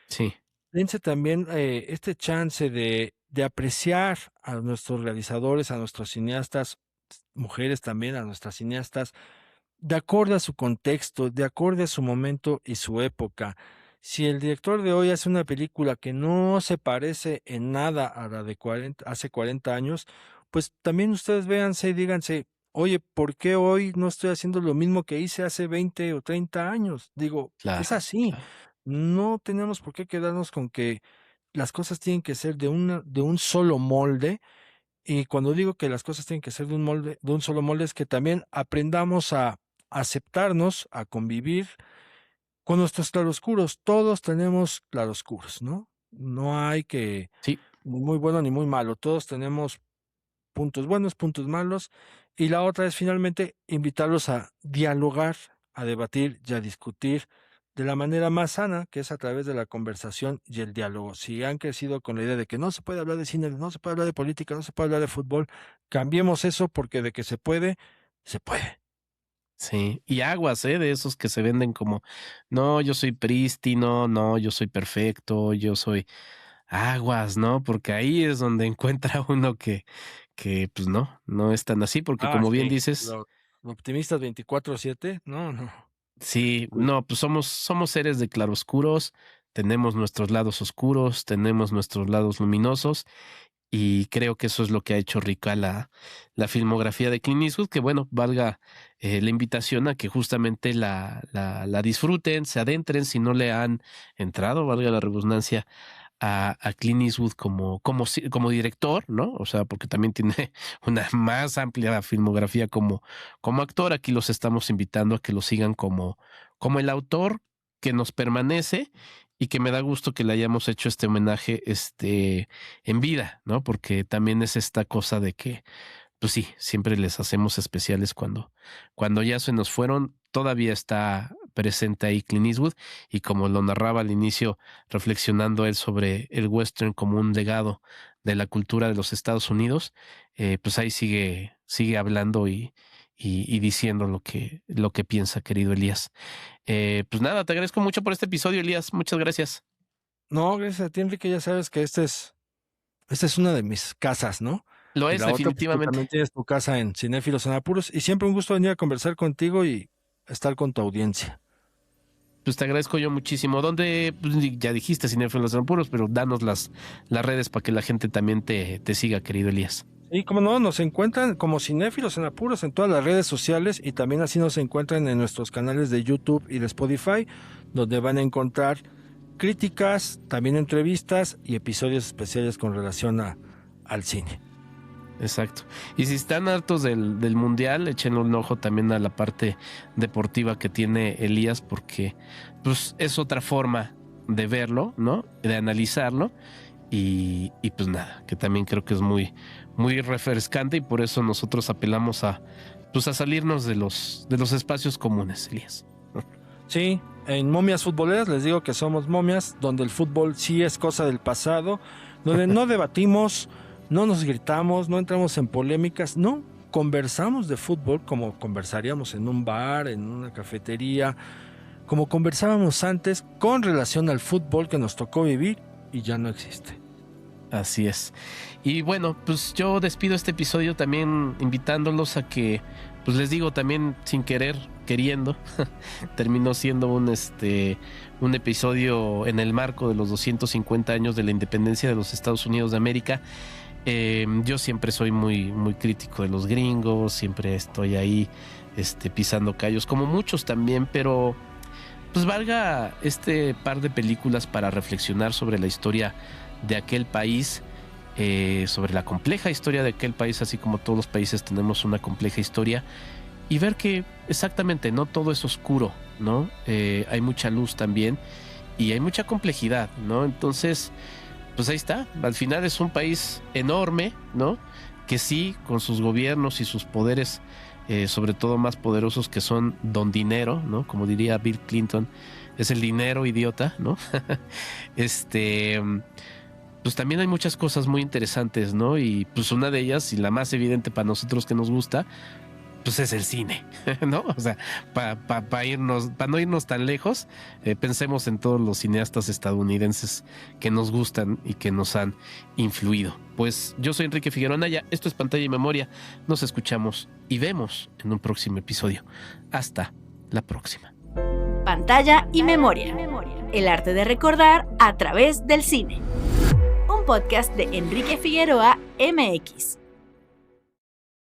Sí, Dense también este chance de apreciar a nuestros realizadores, a nuestros cineastas, mujeres también, a nuestras cineastas, de acorde a su contexto, de acorde a su momento y su época. Si el director de hoy hace una película que no se parece en nada a la de hace 40 años, pues también ustedes véanse y díganse, oye, ¿por qué hoy no estoy haciendo lo mismo que hice hace 20 o 30 años? Digo, es claro, así. claro. No tenemos por qué quedarnos con que las cosas tienen que ser de un solo molde. Y cuando digo que las cosas tienen que ser de un molde, de un solo molde, es que también aprendamos a aceptarnos, a convivir con nuestros claroscuros. Todos tenemos claroscuros, ¿no? No hay que Sí, ni muy bueno ni muy malo. Todos tenemos puntos buenos, puntos malos. Y la otra es finalmente invitarlos a dialogar, a debatir y a discutir de la manera más sana, que es a través de la conversación y el diálogo. Si han crecido con la idea de que no se puede hablar de cine, no se puede hablar de política, no se puede hablar de fútbol, cambiemos eso porque de que se puede, se puede. Sí, y aguas, de esos que se venden como, no, yo soy prístino, no, yo soy perfecto, yo soy aguas, ¿no? Porque ahí es donde encuentra uno que pues no es tan así, porque como bien Sí, dices, los optimistas 24/7, no. sí, no, pues somos seres de claroscuros, tenemos nuestros lados oscuros, tenemos nuestros lados luminosos, y creo que eso es lo que ha hecho rica la filmografía de Clint Eastwood, que bueno, valga la invitación a que justamente la disfruten, se adentren si no le han entrado, valga la redundancia, a Clint Eastwood como director, ¿no? O sea, porque también tiene una más amplia filmografía como actor. Aquí los estamos invitando a que lo sigan como el autor que nos permanece y que me da gusto que le hayamos hecho este homenaje en vida, ¿no? Porque también es esta cosa de que, pues sí, siempre les hacemos especiales cuando ya se nos fueron, todavía está presente ahí Clint Eastwood, y como lo narraba al inicio, reflexionando él sobre el western como un legado de la cultura de los Estados Unidos, pues ahí sigue hablando y diciendo lo que piensa, querido Elías. Pues nada, te agradezco mucho por este episodio, Elías. Muchas gracias. No, gracias a ti, Enrique, ya sabes que esta es una de mis casas, ¿no? Lo Y es, la otra, pues, tú definitivamente. también tienes tu casa en Cinéfilos en Apuros, y siempre un gusto venir a conversar contigo y estar con tu audiencia. Pues te agradezco yo muchísimo. ¿Dónde? Pues ya dijiste Cinéfilos en Apuros, pero danos las redes para que la gente también te siga, querido Elías. Y como no, nos encuentran como Cinéfilos en Apuros en todas las redes sociales, y también así nos encuentran en nuestros canales de YouTube y de Spotify, donde van a encontrar críticas, también entrevistas y episodios especiales con relación al cine. Exacto. Y si están hartos del mundial, échenle un ojo también a la parte deportiva que tiene Elías, porque pues es otra forma de verlo, ¿no? De analizarlo. Y pues nada, que también creo que es muy, muy refrescante, y por eso nosotros apelamos a salirnos de los espacios comunes, Elías. Sí, en Momias Futboleras les digo que somos momias, donde el fútbol sí es cosa del pasado, donde no debatimos, no nos gritamos, no entramos en polémicas, no, conversamos de fútbol como conversaríamos en un bar, en una cafetería, como conversábamos antes con relación al fútbol que nos tocó vivir y ya no existe. Así es. Y bueno, pues yo despido este episodio también invitándolos a que, pues les digo, también sin querer, queriendo, terminó siendo un episodio en el marco de los 250 años de la independencia de los Estados Unidos de América. Yo siempre soy muy, muy crítico de los gringos, siempre estoy ahí pisando callos, como muchos también, pero pues valga este par de películas para reflexionar sobre la historia de aquel país, sobre la compleja historia de aquel país, así como todos los países tenemos una compleja historia, y ver que exactamente no todo es oscuro, ¿no? Hay mucha luz también y hay mucha complejidad, ¿no? Entonces, pues ahí está, al final es un país enorme, ¿no? Que sí, con sus gobiernos y sus poderes, sobre todo más poderosos, que son don dinero, ¿no? Como diría Bill Clinton, es el dinero, idiota, ¿no? Pues también hay muchas cosas muy interesantes, ¿no? Y pues una de ellas, y la más evidente para nosotros que nos gusta, pues es el cine, ¿no? O sea, para no irnos tan lejos, pensemos en todos los cineastas estadounidenses que nos gustan y que nos han influido. Pues yo soy Enrique Figueroa Anaya, esto es Pantalla y Memoria, nos escuchamos y vemos en un próximo episodio. Hasta la próxima. Pantalla y Memoria, el arte de recordar a través del cine. Un podcast de Enrique Figueroa MX.